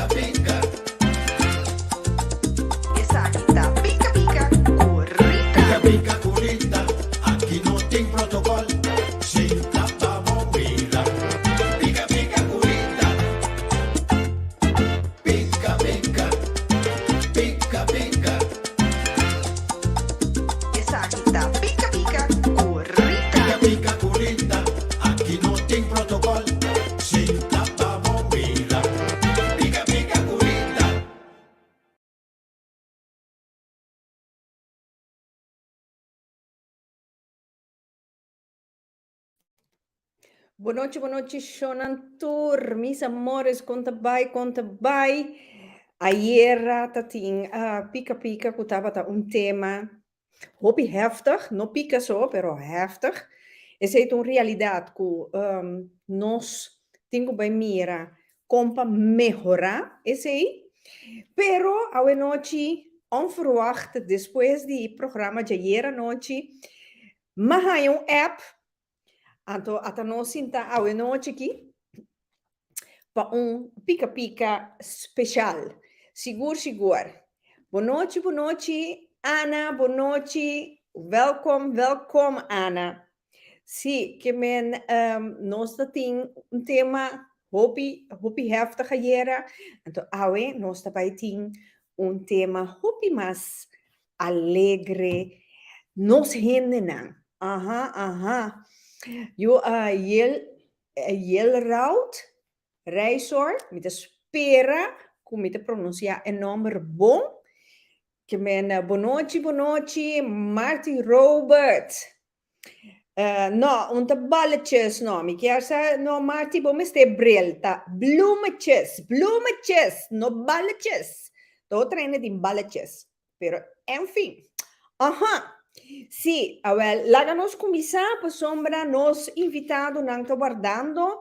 pica. Essa aqui tá pica-pica, corrida. Pica, pica, curita. Aqui não tem protocolo. Senta pra bobeira. Pica, pica, curita. Pica, pica. Pica, pica. Essa aqui tá pica-pica, corrida. Pica, pica, curita. Aqui não tem protocolo. Senta pra bobeira. Pica, pica, curita. Boa noite, Shonantur, mis amores, conta bai. Ayer tatin pica que tava tema hobby heftig, não pica só, pero heftig. Essa é uma realidade que nós temos bem mira compa melhorar esse aí. Pero a noite onverwacht depois do programa de ayer à noite, mas há app. Então, até nós sinta a noite aqui para pica especial. Seguro. Boa noite, Ana. Boa noite. Welkom, Ana. Sim, que nós temos tema hobby heftig ayer. Então, nós também temos tema mais alegre. Nos renden. Aha. Jo Jelrout Reisor met de spera, come te pronuncia een nummer bom. Que boa noite, Marty Robert. No, balletjes, no, mi chiesa, no, Marty, bom este brilta. Bloemetjes, no balletjes. Todo treine de balletjes. Pero, enfim. Aha. Sim, lá nos começar para sombra, nos invitado, não estou guardando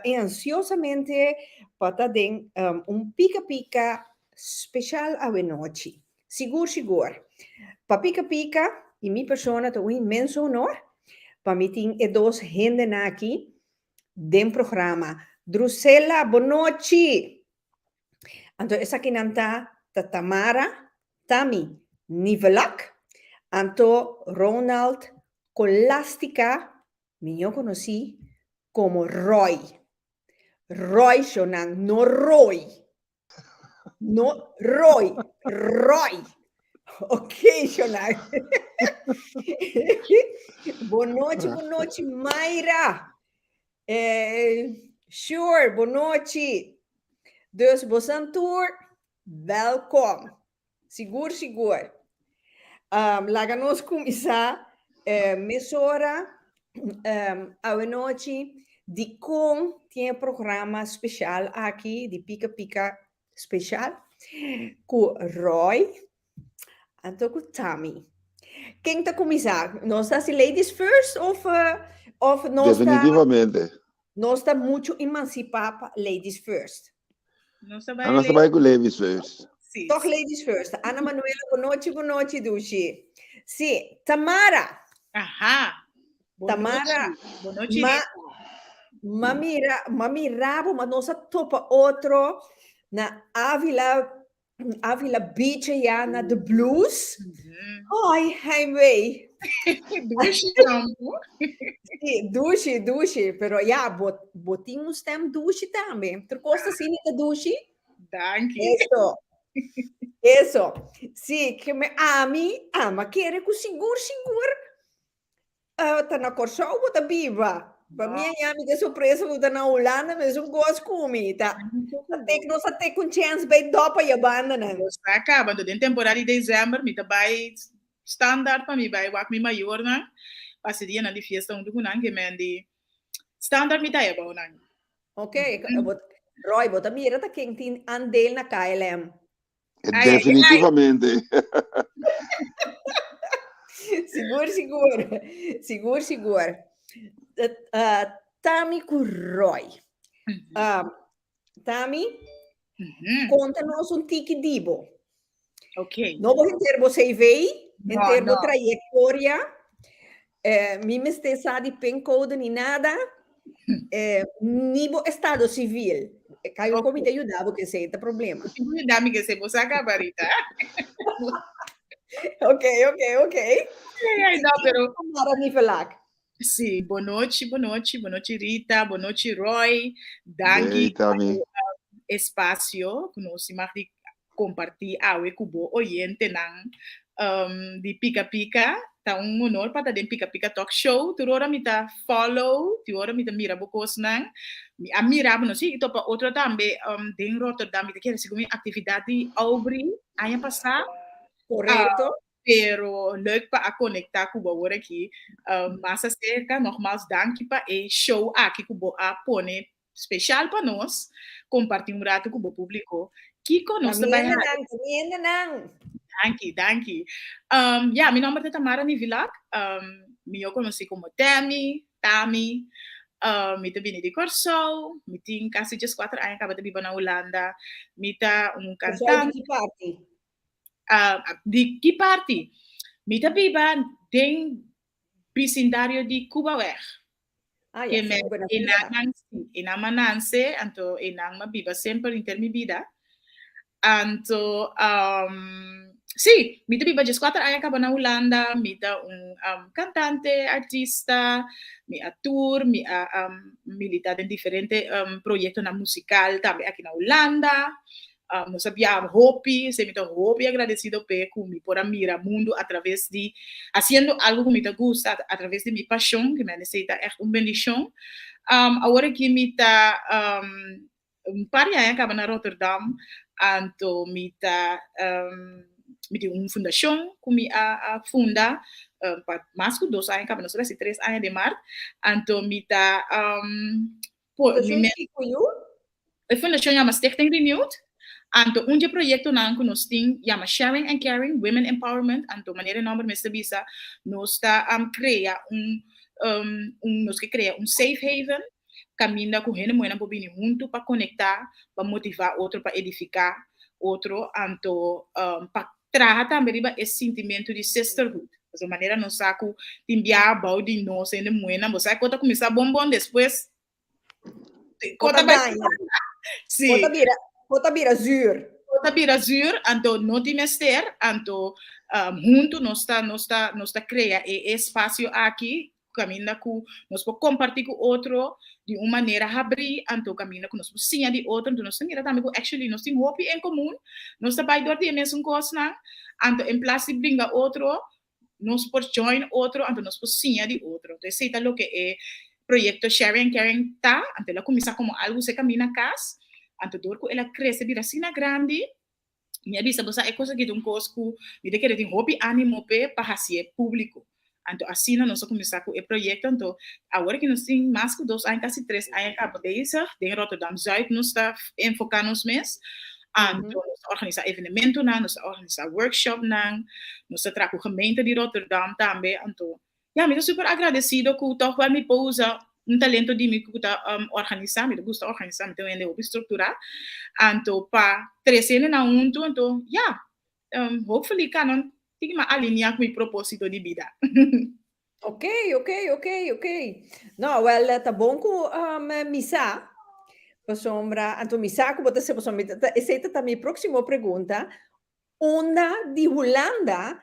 ansiosamente para ter pica especial à noite. Seguro. Para pica, e minha pessoa tem imenso honor, para mim tem dois gente aqui, do programa. Drusela, boa noite. Então, essa aqui não está Tamara, Tami, Nivelak, Anto Ronald Colastica, yo conocí como Roy. Roy, Shonan, no Roy. No Roy. Ok, Shonan. Boa noite, Mayra. Sure, boa noite. Dus, Bosantur, welkom. Seguro. Lá nos começar mesora à noite de com tem programa especial aqui de pica especial com Roy então com Tami. Quem está começar? Nós está ladies first of nós definitivamente nós está muito emancipar ladies first. Nós vai com ladies first. Sim. Toch ladies first. Ana Manuela, boa noite, Dushi. Sim, Tamara. Aha. Tamara. Boa noite. Mamirabo, mas nós topa outro na Avila Beach, na The Blues. Ai, Heimwee. Dushi, pero botinhos tem Dushi também. Tu gosta assim de Dushi? Danke. Isso. Sim, que me ama, quer que seguro. Tá na Corsol, tá viva. Para mim, a minha surpresa, tá na Holanda, mas eu gosto de comida. Até que nós até com chance bem dopa e a banda, né? Acaba, dentro temporada de dezembro, me vai standaard para mim, vai wak me maior, né? Passaria na festa onde eu não que me de standaard me tá é bom, né? Ok, Roy, bota mira tá quem tem andel na KLM. Definitivamente. Seguro. Tami com Roy. Tami, conta-nos tique dibo. Ok. Não vou ter você veio, em termos de trajetória, me sabe pen code nem nada, nível estado civil. Caio Okay. come te aiutavo che sei il problema. Dami che se possa Barita. Ok. No, pero Mara mi verlag. sì, boa noite Rita, boa noite Roy, danke Hey, Tommy. espaço que nós mag di compartilhar awe kubo oyente nang di Pika Pika, ta un honor para den Pika Pika Talk Show, tu ora mita follow, tu ora mita mira bocos nang, mi amira no si ito pa outro tambe den Rotterdam mita kere sigumi atividade Aubry, aya passar. Corretto. Pero leuk pa a conectar com o aqui. Mas acerca, nogmaals, dank pa e show aqui com o a pone special para nós, compartilhar rato com o público. Kiko, nós também. Kamiende nang. Danke. Ja, meu nome é Tamara Nivilak. Eu conheci como Tami. Me também de Corso. Me tenho quase 4 anos, acaba de vir na Holanda. Me tá cantante. De que parte? Mita biba den bicindario di Cuba weg. Ja, Inamananse, anto inang biba sempre in termi vida. Anto, sì, mita biba just 4 años acaba na Holanda, mita cantante, artista, mi tour, milita en diferentes proyectos na musical también aquí na Holanda. Nós habíamos hopi, se me tô hopi agradecido por mi por mirar mundo através de haciendo algo que me gusta através de mi pasión que me necesita echt bendición. Agora que me tá par de anos acaba na Rotterdam, anto me tá me tem fundação que me a funda mais que 2 anos acaba na 3 anos de mar, anto me tá a fundação chama Stichting Renewed. Anto un proyecto nan nos ting llama Sharing and Caring Women Empowerment. Anto manera nombre Mr. Bisa nos está crea nos que crea un safe haven caminda com gente buena para vir junto para conectar, para motivar outro, para edificar outro, anto para trazer também esse sentimento de sisterhood. De maneira não saco timbiar balde nós ainda buena, você conta começar bom depois conta bem. Sim. Kota bira zuur, anto não te mester, anto junto nós está cria espaço aqui, caminha com nós podemos compartilhar com outro de uma maneira abrir, anto caminha com nós sim de outro, então nós temos também actually nós temos hobby em comum, nós trabalhamos dor de mesmo coisa, anto em place de brincar outro, nós podemos join outro, anto nós podemos sim de outro. Então esse é o que é projeto Sharing and Caring tá, anto ela começa como algo se caminha casa. Anto dor ko ela cresce vira sina grande minha bisa bosa é coisa que um cosco me de que tem hobby animo pe para hacer público anto assim nós começar com o projeto anto agora que nós tem mais que 2 anos quase 3 anos acaba bezig em Rotterdam Zuid nós está enfocando nos mês anto nós organizar evenemento nós organizar workshop nós trago com gemeente de Rotterdam também anto ja me tô super agradecido com toch wel me pousa talento de me gusta organizar, me gusta organizar, me tenho que estruturar, anto para crescer na junto, anto hopefully canon tem que alinhar com o propósito de vida. Ok. No, well, tá bom com misa. Sombra, anto misa como você sombra, essa tá minha próxima pergunta. Onda de Holanda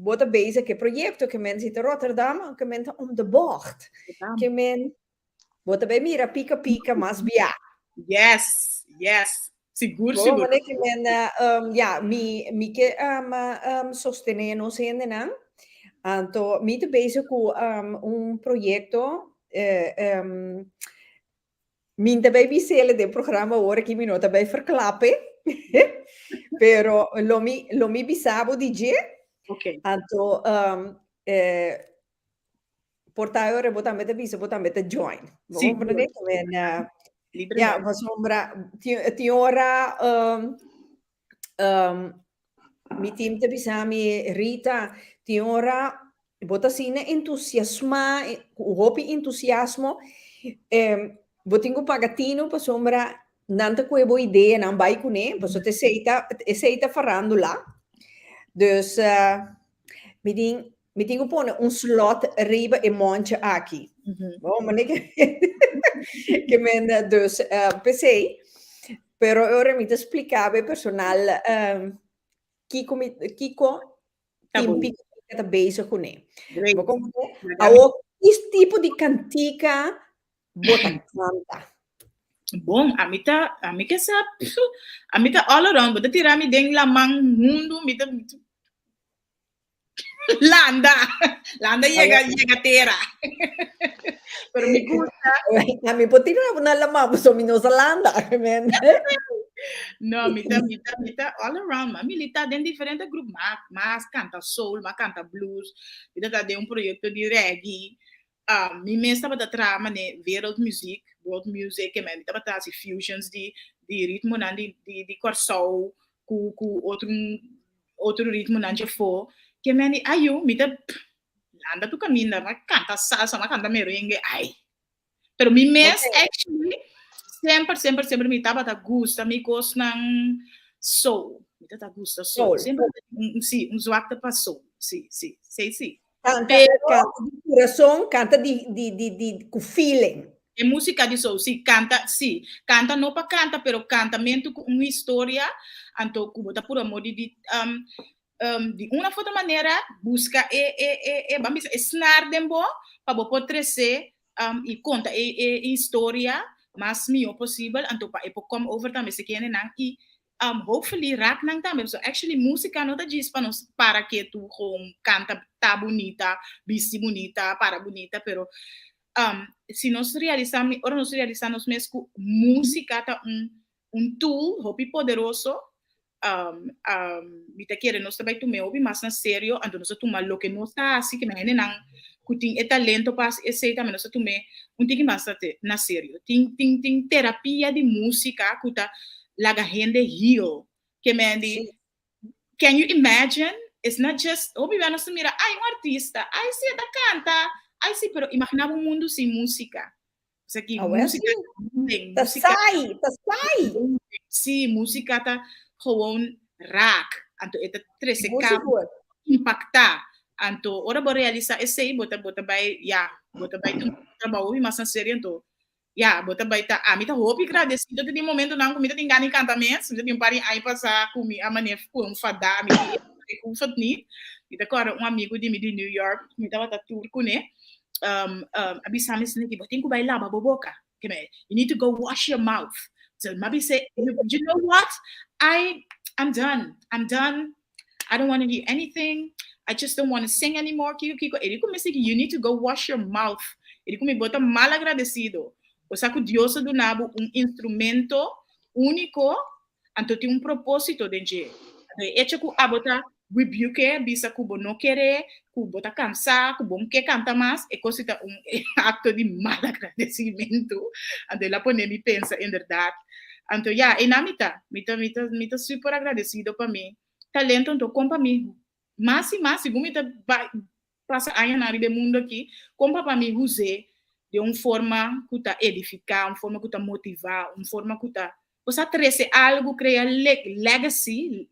bota bezig que projeto que men zit in Rotterdam, que men om de bocht. Que men bota bij mira pica mas bia. Yes. Seguro. Que men mi que sostener nos en nan. Anto mi te bezig com projeto min te bij bisele de programma ora que minota bij verklappen. Pero lo mi bisabo DJ. Okay. Anto portare botamete visa botamete join. Vamos sombra ti ora mi team te bisami Rita ti ora botasine entusiasma hopi entusiasmo botingo pagatino pa sombra nanta ko boa ideia nan bai kune so te seita farandula. Dus me tenho que pôr slot riba e monte aqui. Bom, mas que men dus pensei Pero ora mi te explicava personal Kiko Tá bom. timpi que tá bezig com ele. Great. Vou como Legal. esse tipo de cantica bota canta. Bom, a mim que sabe, a mim tá all around, bota tirar me dentro lamang mundo, me tá Landa llega terra. Pero me gusta. A mim pode tirar na lama, so minosa landa, men. No, me tá all around, mas me tá dentro de diferentes grupos, mas canta soul, mas canta blues, me tá dentro projeto de reggae. Me mesmo estava trama né world music, que me estava trazendo fusions de ritmo não de corsoul, com outro ritmo não de for, que me ayu me tá anda tu caminha, mas canta salsa, mas canta merengue, ai. Pero me mesmo actually sempre me tava gusta, me gosta ng soul, me tá gusta soul, sempre sim, zwakte para soul, sim. Canta de coração, canta com feeling. É música de soul, canta não para canta, pero cantamento com uma história, então como tá por amor de uma outra maneira busca vamos dizer snar dembo para poder crescer e conta história mais melhor possível, então para come over também se querem não e hopefully raak nang também. So actually música não tá diz para que tu canta tá bonita, viste bonita, para bonita, pero se nós realizamos mesmo música tá tool hobby poderoso. Bita querer nós também tomar hobby mais na sério, então nós tomar lo que nós tá assim que me não kuting talento pas esse também nós tomar ting mais na sério. Ting terapia de música kuta laga gente heal. Que me can you imagine? It's not just hobby nós mira, artista, sim tá canta, sim, pero imaginava mundo sem música. Isso aqui música tá sai. Sim, música tá gewoon raak. Então eta trece impactar. Então ora bo realizar esse bota vai tu trabalho mas na série então bota vai tá a mim tá hope agradecido de momento não comida tem ganho cantamento me tem pari aí passar com a maneira com fada me com fatni e agora amigo de New York me tava tá tour com ele abisame se que tem que bailar baboca que me you need to go wash your mouth. So maybe say, you know what? I'm done. I don't want to hear anything. I just don't want to sing anymore. Kiko, you need to go wash your mouth. Ele me bota mal agradecido. O saco Deus do nabo instrumento único, então tem propósito dentro. Echa ku abota rebuke, bisa ku não querer, ku bota cansar, ku bom que canta mais, e cosita acto de mal agradecimento. Então ela pone me pensa em verdade. Então e na mita super agradecido para mim. Talento então compra mim. Mas segundo mita passa aí na área do mundo aqui, compra para mim use de uma forma que tá edificar, uma forma que tá motivar, uma forma que tá você trazer algo, criar legacy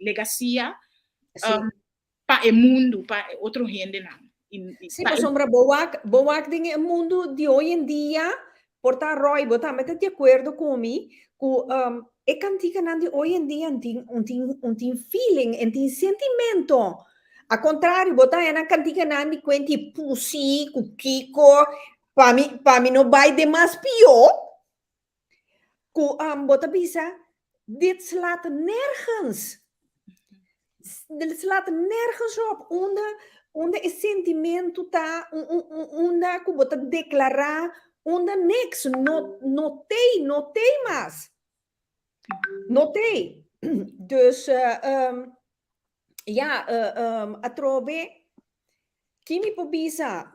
para o mundo, para outro gente não. Sim, mas sombra boa ding o mundo de hoje em dia, porta Roy, botar mete de acordo comigo, que cantica de hoje em dia tem feeling, tem sentimento. A contrário, botar na cantica de quanti pussy, com Kiko, para mim não vai de mais pior. Bota bisa, dit slaat nergens. Dit slaat nergens op. Onde é sentimento tá, onde que bota declarar, onde niks. Notei mais. Notei. Dus, a trove, que me pobisa.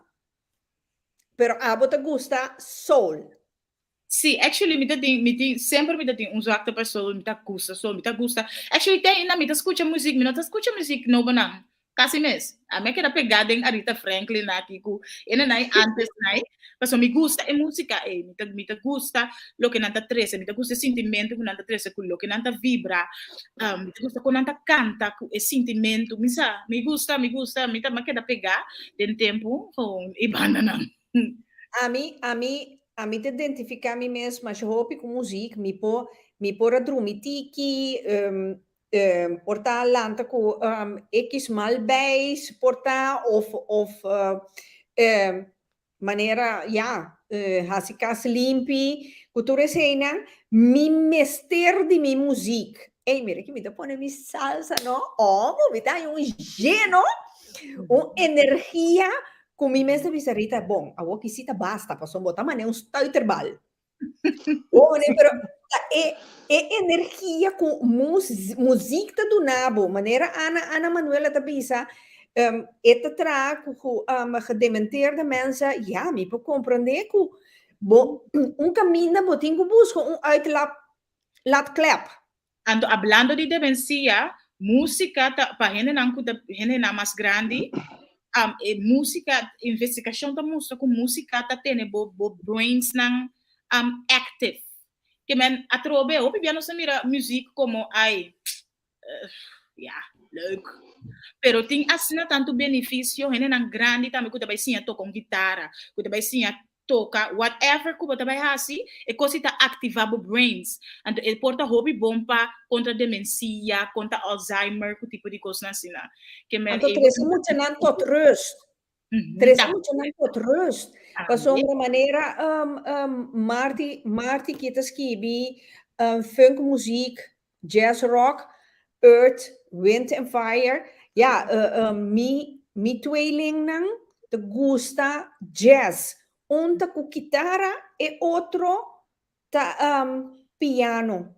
Pero a bota gusta soul. Sim, actually, sempre me tem uns actos pessoas, me gusta. Actually, tem na me escuta música, me não escuta música não banang. Kasi mes, a me queda pegada em Aretha Franklin aqui com, ena nai antes nai, mas me gusta a música, me gusta lo que nanta trece, me gusta o sentimento que nanta trece, com lo que nanta vibra, me gusta quando nanta canta, o sentimento, me gusta, me queda pegar den tempo com ibanda não. A mim te identificar a mim mesma, mas roupa com música, me mi pora drumitiki, porta lanta ku ekis malbeis porta of manera hasikas limpi, cultura seina, mi mester di mi music. E mira que me dá pone mi salsa, no? Oh, me dá geno, energia com mi mester bizarrita. Bom, a wakisita basta, passou botar mané stuiterbal. Oh, né, pero energia com música do nabo, maneira Ana Manuela da Bisa, eta tra com gedementeerde mensen, ja, me pode compreender que caminho botin que busca uitlaat klep. Ando hablando de demencia, música para gente na mais grande, música, investigação da música com música tá tendo bo brains nang active. Que men atrobe, op piano se mira muziek como leuk. Pero tem assim tanto benefício, gente nang grande também que vai sim tocar com guitarra, que vai sim toca whatever que você vai fazer, é coisa que ativar o brains. Então, ele porta hobby bom para contra demência, contra Alzheimer, que tipo de coisa assim. Que então, Teresa, muito não tot rust. Teresa, muito não tot rust. Passou uma maneira, Marty que está escrevendo, funk muziek, jazz rock, earth, wind and fire. Ja, mi tweeling nang te gusta jazz. Unta com guitarra e outro piano.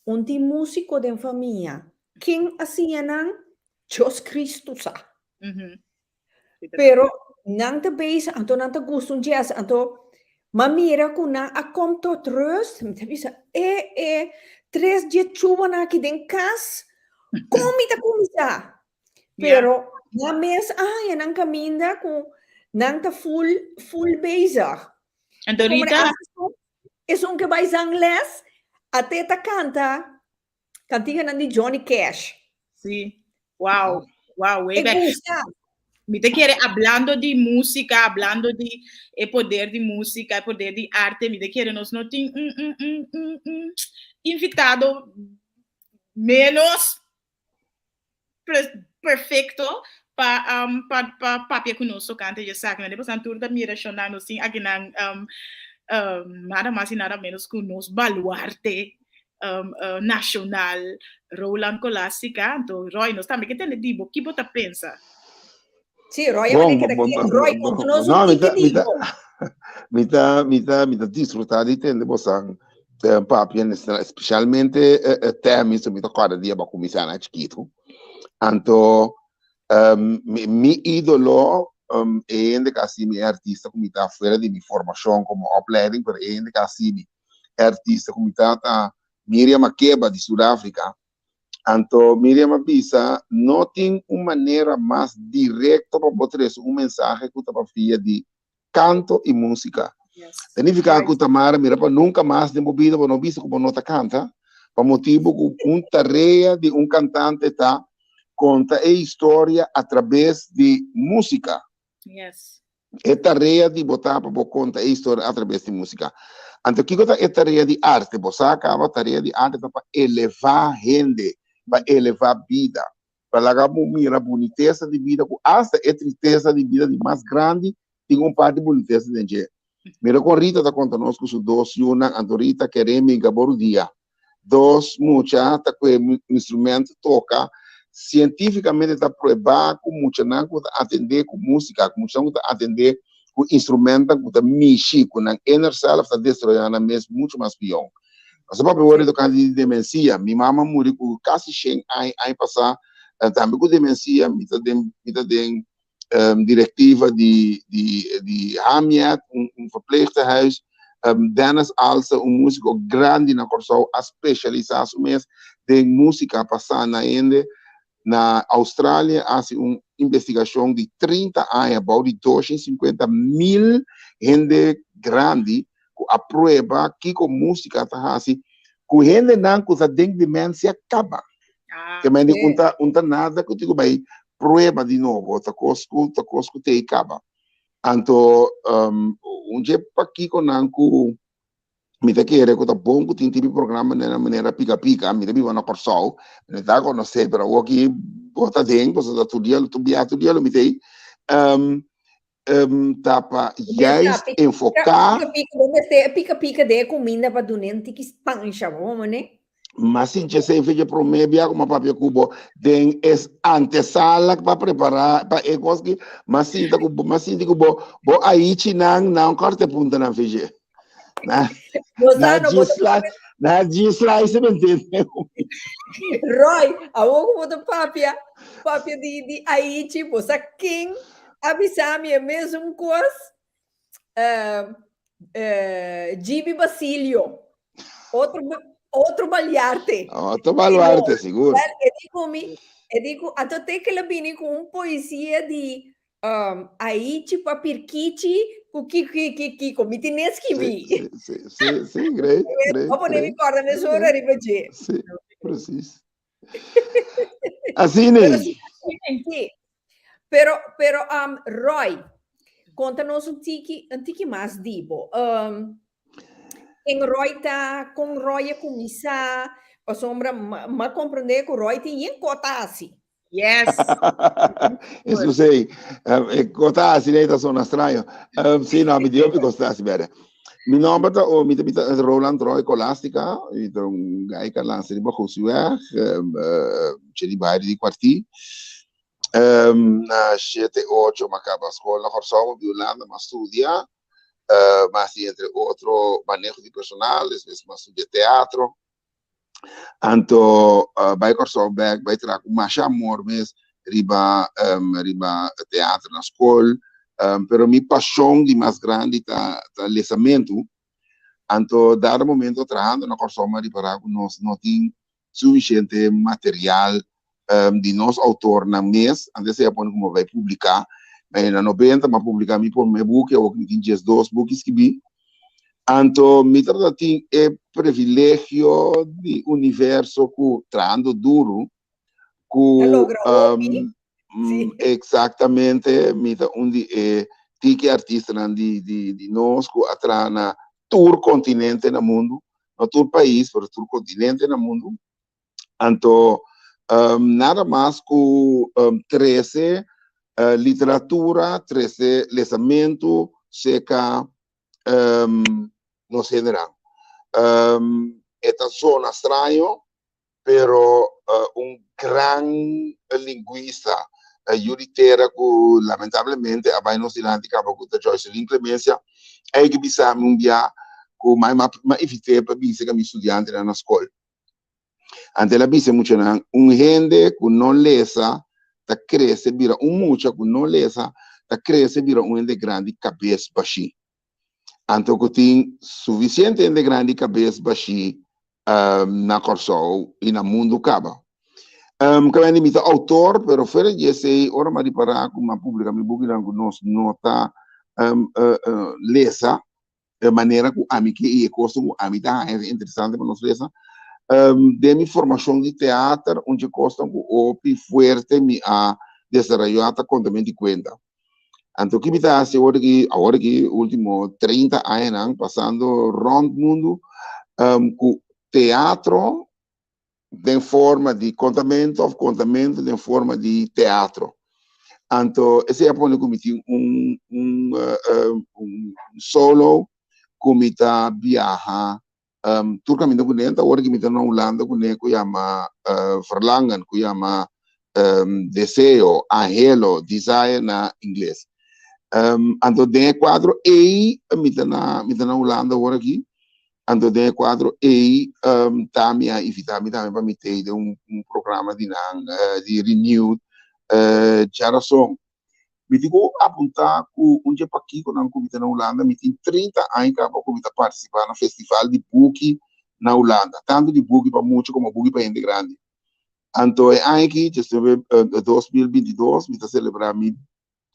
Unti músico de família. Quem assim não? Jesus Cristo sa. Pero não te beisa, então não te gusta um jazz, então mamira com na a conto trust, me te bisa três dias chuva na aqui dentro casa, comida. Pero na mesa, não caminha com não tá full bezig. Então, Rita, é que vai inglês, até tá cantiga de Johnny Cash. Sim. Wow, way back. Me te quiere hablando de música, hablando de poder de música, poder de arte, me te quiere nos tem invitado menos perfeito para papia conosco canta já sabe, né? Depois a tour da mira chonando assim, aqui na nada mais e nada menos que nos baluarte nacional Roland Clássica, então Roy nós também que tem de que você pensa? Sim, Roy Roy conosco me tá disfrutar de ter bosan papia especialmente temas me tá cada dia para começar na chiquito. Então mi ídolo é ainda assim mi artista como está fora de minha formação como opleiding, pero ainda assim mi artista como está Miriam Makeba de Sudáfrica. Então Miriam Mabisa não tem uma maneira mais direta para botar uma mensagem que está para de canto e música. Significa que Tamara mira para nunca mais de movida para não vista como nota canta, para motivo que tarefa de cantante tá conta a história através de música. Yes. É tarefa de botar para contar a história através de música. Então, que é tarefa de arte? Você acaba a tarefa de arte para elevar gente, para elevar vida, para largar a boniteza de vida, hasta a tristeza de vida de mais grande, tem parte de boniteza de gente. Mira, com Rita está contando conosco os dois, uma, a Rita queremos em Gaboro dia. Dois, muita, está com o instrumento, toca, cientificamente está provado que muita não atender com música, muita não atender com instrumento, que está mexer com a inner self, está destruindo mesmo muito mais pior. Mas para o do caso de demência, minha mamãe morreu com quase 100 anos passar, também com demência, me está dando diretiva de Hamiat, verpleeghuis, Dennis Alsa, músico grande na Corsol, a especializar-se mesmo de música passando ainda. Na Austrália, há uma investigação de 30 anos, about de 250.000 gente grande, que aprova que com música está assim, que gente não que tem demência acaba. Que me não nada que eu vai prova de novo, tá cosco te acaba. Então, dia para aqui com mi te quer que tá bom que tem tipo programa na maneira pica-pica, mi te vivo na Corsol, ne tá con sei però o aqui bota dentro, você tá tu dia, mi te tá para juist enfocar, Pica-pica de comida para donante que espancha, vamos, né? mas sim, já sei que promete como papel cubo, tem es antesala para preparar para é coisa que, mas sim, digo bo aí chinang não corte punta na fije. Na gisla isso me entende. Roy, awo ko do papia de Haiti, você quem avisar-me é mesmo coisa, Gibi Basilio, outro balharte. Outro baluarte, seguro. Eu digo, até que ele vem com poesia de Haiti, papirquiti, que comiti nesquibi. Sim, great. Vamos nem me corda, mas eu orei para dizer. Sim, preciso. Assim, né? Pero, Roy, conta-nos um tique mais, dibo. Em Roy tá com Roy a começar, a sombra, mas compreender que o Roy tem em cota assim. Yes. Isso sei. Cota assim, né? Tá só na estranho. Sim, não, me deu para gostar assim, bem. Meu nome é Roland Roy Colastica, então um gai que lança de baixo suer, de bairro de quarti. Na 7-8 acaba a escola na Corsol, Violanda, mas estudia, mas entre outro manejo de personal, às vezes mas estudia teatro. Anto vai Corsol back, vai trazer mais amor mesmo, riba teatro na escola. Pero mi paixão de mais grande tá lesamento. Anto dado momento trabalhando na Corsoma de para nós não tem suficiente material de nós autor na mês, antes se põe como vai publicar, mas na 90 mas publicar mi por meu book ou que tem 2 books que vi. Anto mi trata tem privilégio de universo que trabalhando duro, exatamente, mita onde tiki artista de nós que atra na tour continente no mundo, no tour país, pero tour continente no mundo. Então, nada mais que 13 literatura, 13 lesamento, seca, no general. Esta zona estranho, pero gran linguista, Yuritera, que lamentavelmente a Baino Silante acaba com a Joyce Inclemência, é que bisa um dia que mais evitei para bisa que me estudante na escola. Ante la bisa muito não, gente que não lesa, tá cresce vira mucha que não lesa, tá cresce vira gente grande cabeça baixi. Ante que tem suficiente gente grande cabeça baixi na Corsol e na mundo caba. Kami ni mita autor, pero fere jese ora mari para kuma publica mi buki lang nos nota lesa de maneira que ami que e costo que ami tá é interessante para nós lesa. De mi formação de teatro, onde costa que opi fuerte mi a desarrollar contamento de conta. Então que me tá agora que último 30 anos passando round mundo com teatro em forma de contamento em forma de teatro. Então, esse é onde cometi solo, cometi viaja, turcamente com ele, agora que me está na Holanda, com ele, que chama verlangen, que chama desejo, anhelo, desire na inglês. Então, tem quadro e me está na Holanda agora aqui. Ando de quadro e também invitami também para me ter programa de renewed geração. Me digo apontar que dia para aqui quando eu comecei na Holanda, me tem 30 anos que eu comecei a participar no festival de book na Holanda, tanto de book para muito como book para gente grande. Então é aqui, já esteve 2022, me está celebrando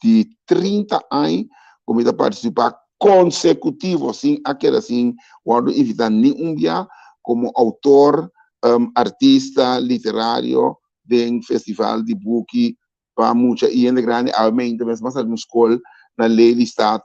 de 30 anos comecei a participar consecutivo, assim, aquele assim, quando evitar nenhum dia como autor, artista literário de festival de book para muita gente grande, além também mas na escola, na lei de estado,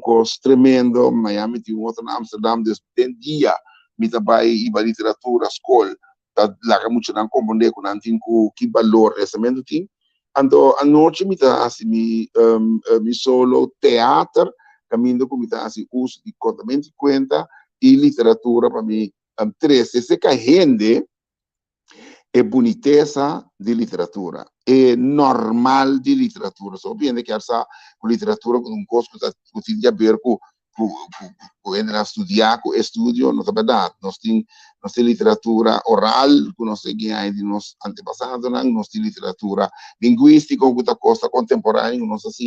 curso tremendo, Miami tem outro em Amsterdam, dus tem dia, me trabalho e a literatura, escola, tá lá muito não compreender com antigo que valor esse momento tem. Então, a noite me tá assim, me solo teatro, caminho com me tá assim, uso de contamento de conta e literatura para mim, três. Esse que rende é boniteza de literatura, é normal de literatura. Só bem que essa literatura com coisa que tem a ver com estudar, com estudo, não é verdade. Nós temos literatura oral, que nós ganhamos de nossos antepassados, nós temos literatura linguística, que é coisa contemporânea, nós assim,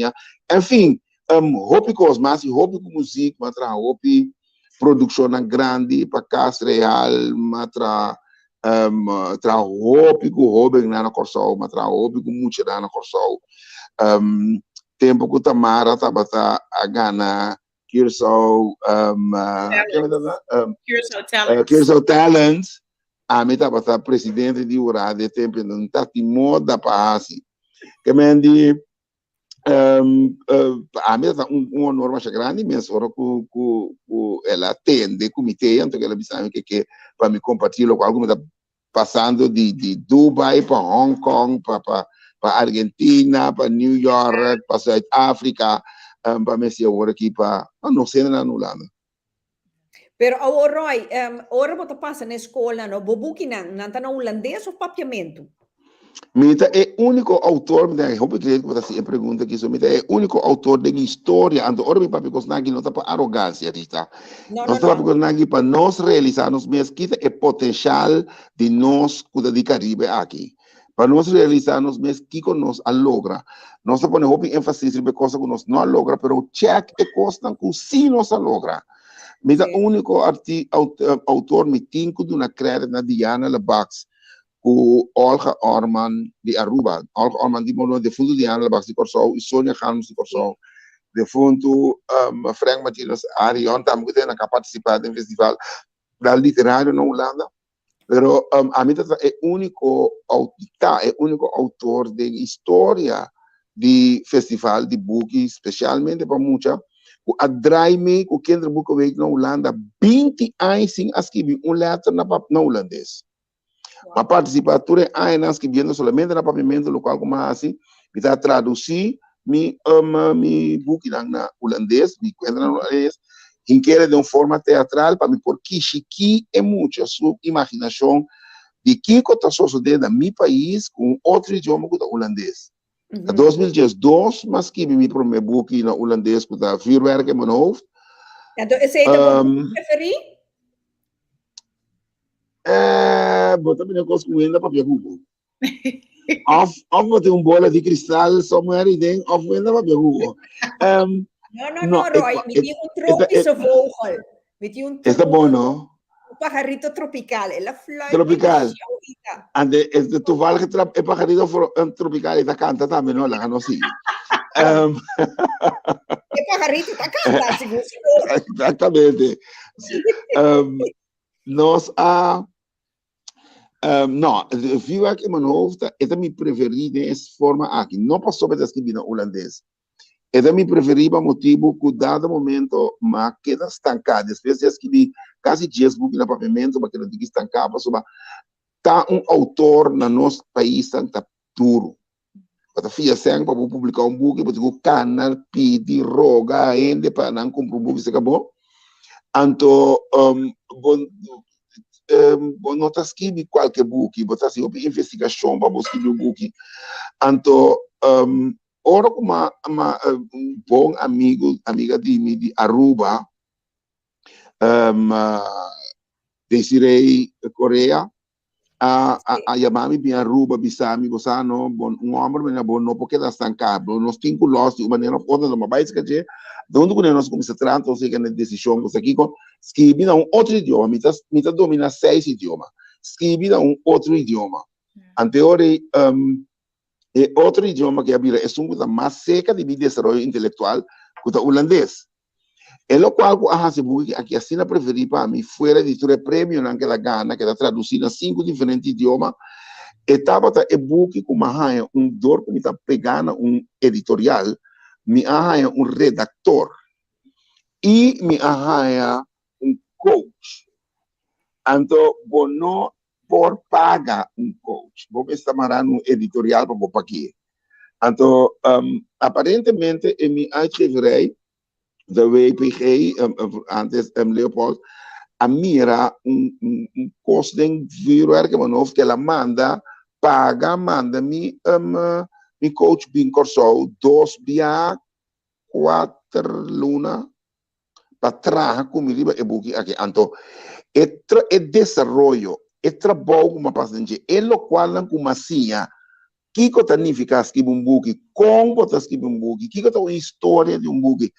enfim, hobby coisas mais, hobby com música, mas hobby produção grande, para casa real, mas tra hobby com hobby na corso, mas hobby com muito na corso. Tempo que Tamara tabata a Ghana, Curacao, Curacao Talents, a mim tabata presidente de Urade, tempo não tá de moda para assim. Que me di a mim tá honor mais grande, mas ora que ela atende comitê, então ela sabe que para me compartilhar com algo tá passando de Dubai para Hong Kong, para Argentina, para New York, para South África, para me ser agora aqui para não sei na Holanda. Pero Roy, ora você passa na escola, no bobuki não tá no holandês ou papiamento? Mita é o único autor, eu hope que você pergunta aqui, Mita é o único autor da história, ando ora me papi cosnagi não tá para arrogância, tá? Nós tá para para nós realizar nos mesmos que é potencial de nós cuida de Caribe aqui. Para nós realizar nos mesmos que nós a logra. Nós tá pondo hope ênfase em coisa que nós não logra, pero check é coisa que sim nós a logra. Mita o único autor me tinco de uma crédito na Diana Labax. O Olga Orman de Aruba, Olga Orman de Mono de fundo de Ana Baxi Corso, e Sônia Harms de Corso, de fundo Frank Martínez Arion também tem a participar do festival da literário na Holanda, pero a mim é único autor de história de festival de book, especialmente para muita a Draime, o Kendra Book Week na Holanda, 20 anos sem escrever letra na holandês. A participatura é nós que viendo solamente na papiamento local como assim, me está traduzir mi book na holandês, me cuenta na holandês, em que de uma forma teatral para me por que é muito a sua imaginação de que está sucedendo no meu país com outro idioma que é holandês. Em 2012, mas que me pro meu book na holandês que está vuurwerk in mijn hoofd. Então, esse é o que preferi? Botar minha coisa com ainda para ver Google. Of botar bola de cristal somewhere e then of ainda para ver Google. Não, Roy, me tinha tropische vogel. Me tinha está bom, não? Pajarito tropical, ela flauta. Tropical. Ande, tu vale que é pajarito tropical e tá canta também, não? Lá não sei. É pajarito tá canta, seguro. Exatamente. Nós não, viu aqui, mano, é a minha preferida nessa forma aqui. Não passou para escrever na holandês. É a minha preferida motivo que, dado momento, mas queda estancada. Depois de escrever quase 10 books na papiamento, mas que não fica estancada, está autor no nosso país, está duro. Para ficar sem para publicar book, para o canal, pedir, rogar, ainda para não comprar book, se acabou. Então, não está escrevendo qualquer book, você está uma investigação para escrever um book. Então, ora como bom amiga de Aruba, Desiree Coreia, a chamar-me de Aruba, Bissami, Bossano, homem, não porque está estancado, nós temos que los de maneira outra, não vai esquecer. Onde nós começamos a tratar, ou seja, na decisão, você aqui, escrever outro idioma, me domina 6 idiomas, escrever outro idioma. Anteriormente, outro idioma que é uma mais seca de desenvolvimento intelectual, que é o holandês. É o qual aqui assim a preferir para mim, fora de todo prêmio naquela Gana, que está traduzido em 5 diferentes idiomas, estava book com dor que me está pegando editorial, me arranha redator. E me arranha coach. Então, vou não por pagar coach. Vou estar marando editorial para vou aqui. Então, aparentemente, em minha uitgeverij, de WPG, antes Leopold, a mira kosting vuurwerk man que ela manda me coach bem corso 2 dia 4 luna para trabalhar comigo e buki aqui então é desenvolvimento é trabalho como paciente é lo qual não como assim que que significa escrever buki como tá escrever buki que é uma história de buki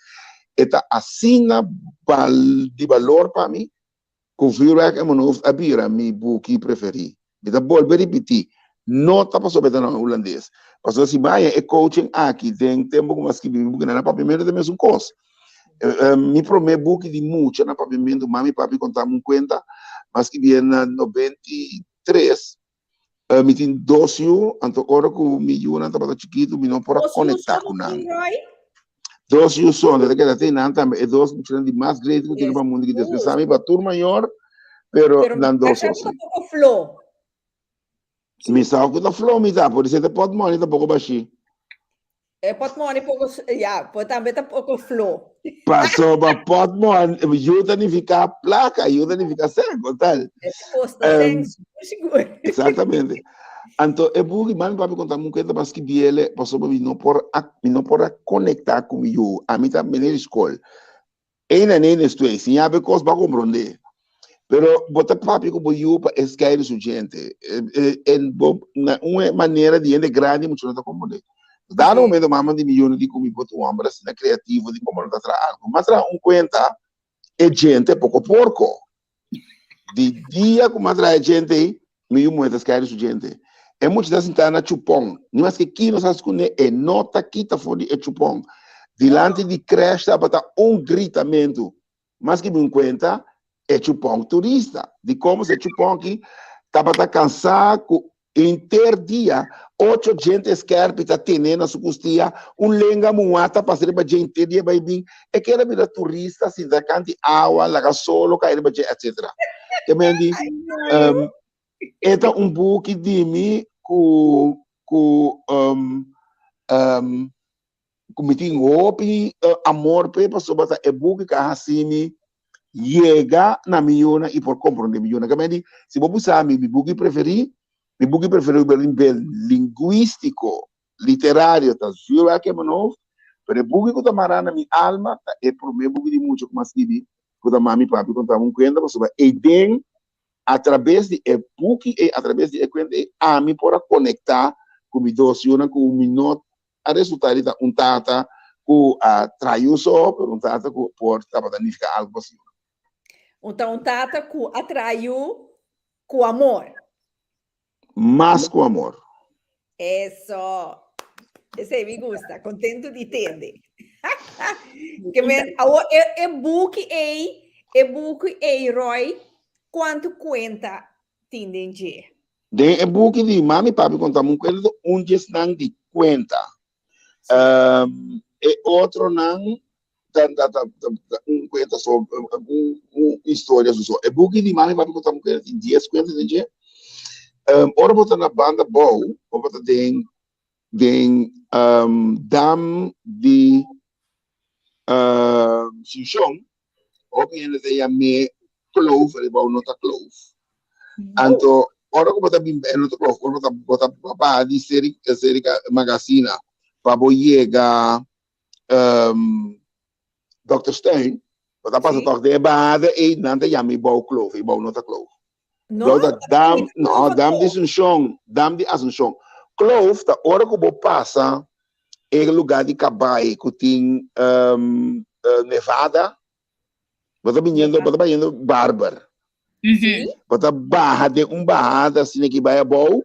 é assim de valor para mim que o vuurwerk a bira mi buki preferi Kita volver repetir. Não está passando bem no holandês. Passou se vai é coaching aqui tem tempo como as que vivem na papimento da mesma coisa. Me promete book de muito na papimento mami papi contar um conta mas que vem na 93 me tem 12 então agora com me ajuda tá para chiquito me não pode conectar com nada. 12 são da que tem nada também é 2 de mais grande que tem para mundo que desde sabe para turma maior pero não 12 flow. Mi sa ko da flow mi da, por isso te pode money da pouco baixi. É pode money pouco, pode também tá pouco flow. Passou para pode money, ajuda a ficar placa, ajuda a ficar cego, tal. Exatamente. Então, é bom que mãe papi contar muito coisa, mas que ele passou para mim não por conectar comigo, a mim também na escola. Ainda nem estou assim, há coisas para compreender. Pero bota papi como eu para escair su gente uma maneira de gente grande muito não está compreendendo. Dá no momento mamãe de milhões de comigo botar um homem assim criativo de como não está algo, mas tra conta é gente pouco porco. De dia como atrai gente meio muito escair su gente. É muito da sentar na chupão, não é que aqui nós ascune é nota quita fora de chupão. Dilante de cresta para gritamento, mas que me conta é chupão turista, de como se chupão aqui, estava cansado, dia, 8 gente esquerpe está tendo na sua costia, lenga muata para ser para gente dia vai vir, é que era vida turista, se da cante água, laga solo, cair para etc. Também de, é buque de mim com me tem amor para sobre é buque que assim llega na milhona e por compreender milhona. Como se vou usar meu book preferido é linguístico, literário, tá? Juro que é novo, mas o book que eu tomará na minha alma é por meu book de muito como assim, que eu mami papi contar coisa sobre e bem através de book e através de conta a mim para conectar com mi dosina com mi not a resultado da tata com a traiu só por tata com por para danificar algo assim. Então, tata que atraiu com amor. Mais com amor. Isso. Esse me gusta. Contento de entender. Que é book e Roy, quanto conta tem de? É book de mami papi contar muito onde estão de conta. E outro não conta sobre história só. É book de mami papi contar muito em 10 contas de dia. Ora botar na banda boa, ou botar den dam de Xuxong, ou que ainda tem a me clove, ele vai nota clove. Então, ora que botar bem nota clove, ora botar papá de serica magazine, para chegar Dr. Stein, botar passa toque de bada e não tem a me boa clove, vai nota clove. Dam de Assunção. Clove, da hora que você passa, é o lugar de Cabai, que tem Nevada, você está indo Bárbara. Você barra de barrada, assim, que vai a bom,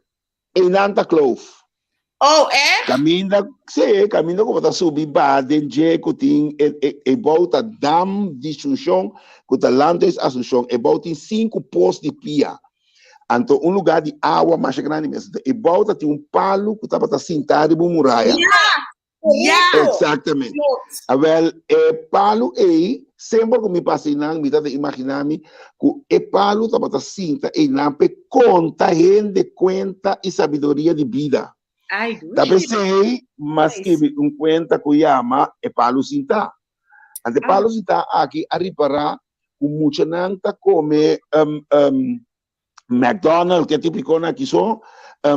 e não está Clove. Oh, é? Caminha como está subir, barra de que tem, e volta Dam de Assunção, que está Landes Assunção, e volta em 5 postos de pia. Então, lugar de água mais grande mesmo. E volta tem palo que estava sentado em uma muralha. Yeah. Exatamente. Well, palo aí, sempre que me passa inang, me tata imaginami que e palo tabata cinta e nampe conta, rende conta e sabedoria de vida. Ai, Da dushi. pensei, mas que conta que chama e palo cinta. Ante palo cinta aqui a reparar o mucha nanta come McDonald's que tipo na que só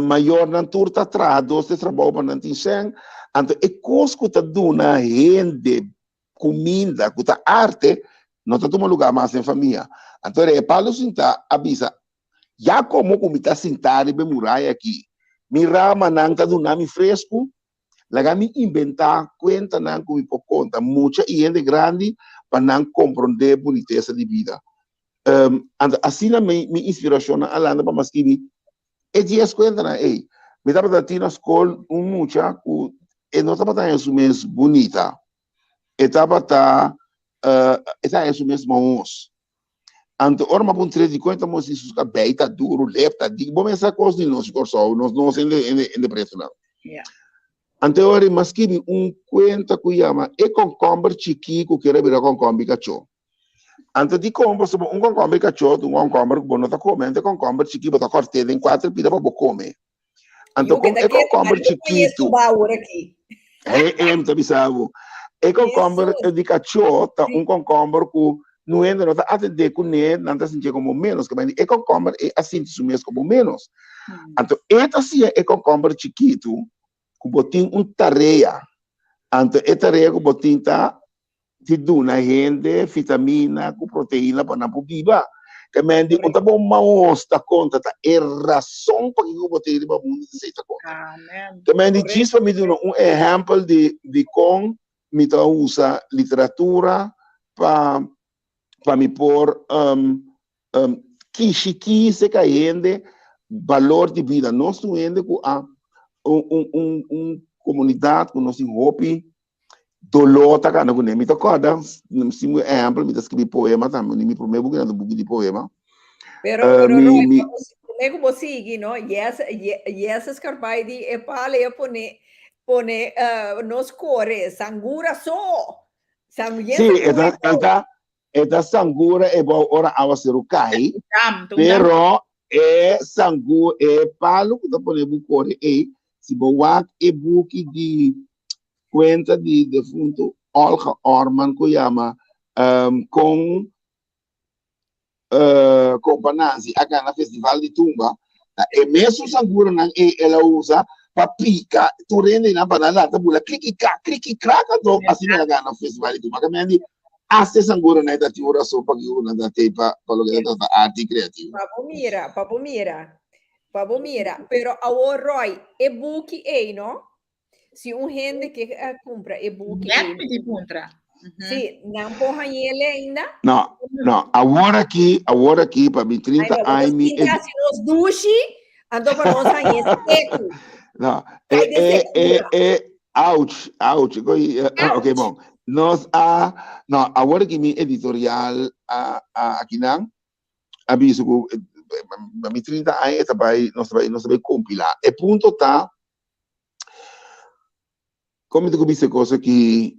maior na turta trados de trabalho para nanti sen. Ante e cosco ta duna rende comida, cuta arte, não está tomando lugar mais em família. Então, é para os sentar, avisa, já como comida sentar e bemurai aqui, mira manang do nome fresco, lá me inventar, conta não como por conta, muita gente grande para não compreender a boniteza de vida. Assim, minha inspiração a lá para mais que é dia conta na ei, me dá para ter na escola mucha e não está para isso mesmo bonita. Etapa tá é isso mesmo os anto ora uma pontre de conta mas isso que beita duro lepta digo bom essa coisa de nós corso nós em preço não ante ora mas que conta que chama e concombre chiquico que era concombre cacho anto di compro so concombre cacho concombre buono ta commente concombre chiquico ta corte em quatro pida para comer anto com e concombre chiquito aqui. tá bisavo e concombre di cacciò, un concombre che non è nota até com né, não está sentindo como menos, que e concombre é assim su mesmo como menos. Então, esta sim é concombre chiquito, que botin tarefa. Então, esta tarefa que botin tá te duna rende, vitamina, com proteína para não viva. Que mendi, o tá bom maos tá conta, tá é razão para que eu botei para o mundo se tá conta. Que mendi, diz para mim exemplo de com me usa literatura para me pôr que se caiende valor de vida. Nós temos comunidade com nosso hobby dolor tá cara com me toca sim exemplo me escrevi poema também me primeiro book de poema pero nego bosigi no yes scarpai di e pale pone nos core sangura so esta sangura é bom ora a ser o cai pero é sangura é palo que tá pone bucore e se boa e book de conta de defunto Olga Orman que chama com Pananzi aqui na festival de Tumba e mesmo sangura não ela usa para pica tu rende na banana tá bula clique crack então assim ela ganha no festival de Tumba que me andi aste sangura na da tiura só para que uma da tepa para o que da arte criativa Papo mira pero Roy e-book no se gente que compra e-book sim, não porra ele ainda não agora aqui para mim 30 anos se nos duche andou para nós aí seco não ouch ok bom nós não agora que minha editorial aqui não aviso que para mim 30 anos nós vai compilar e ponto tá como tu disse coisa que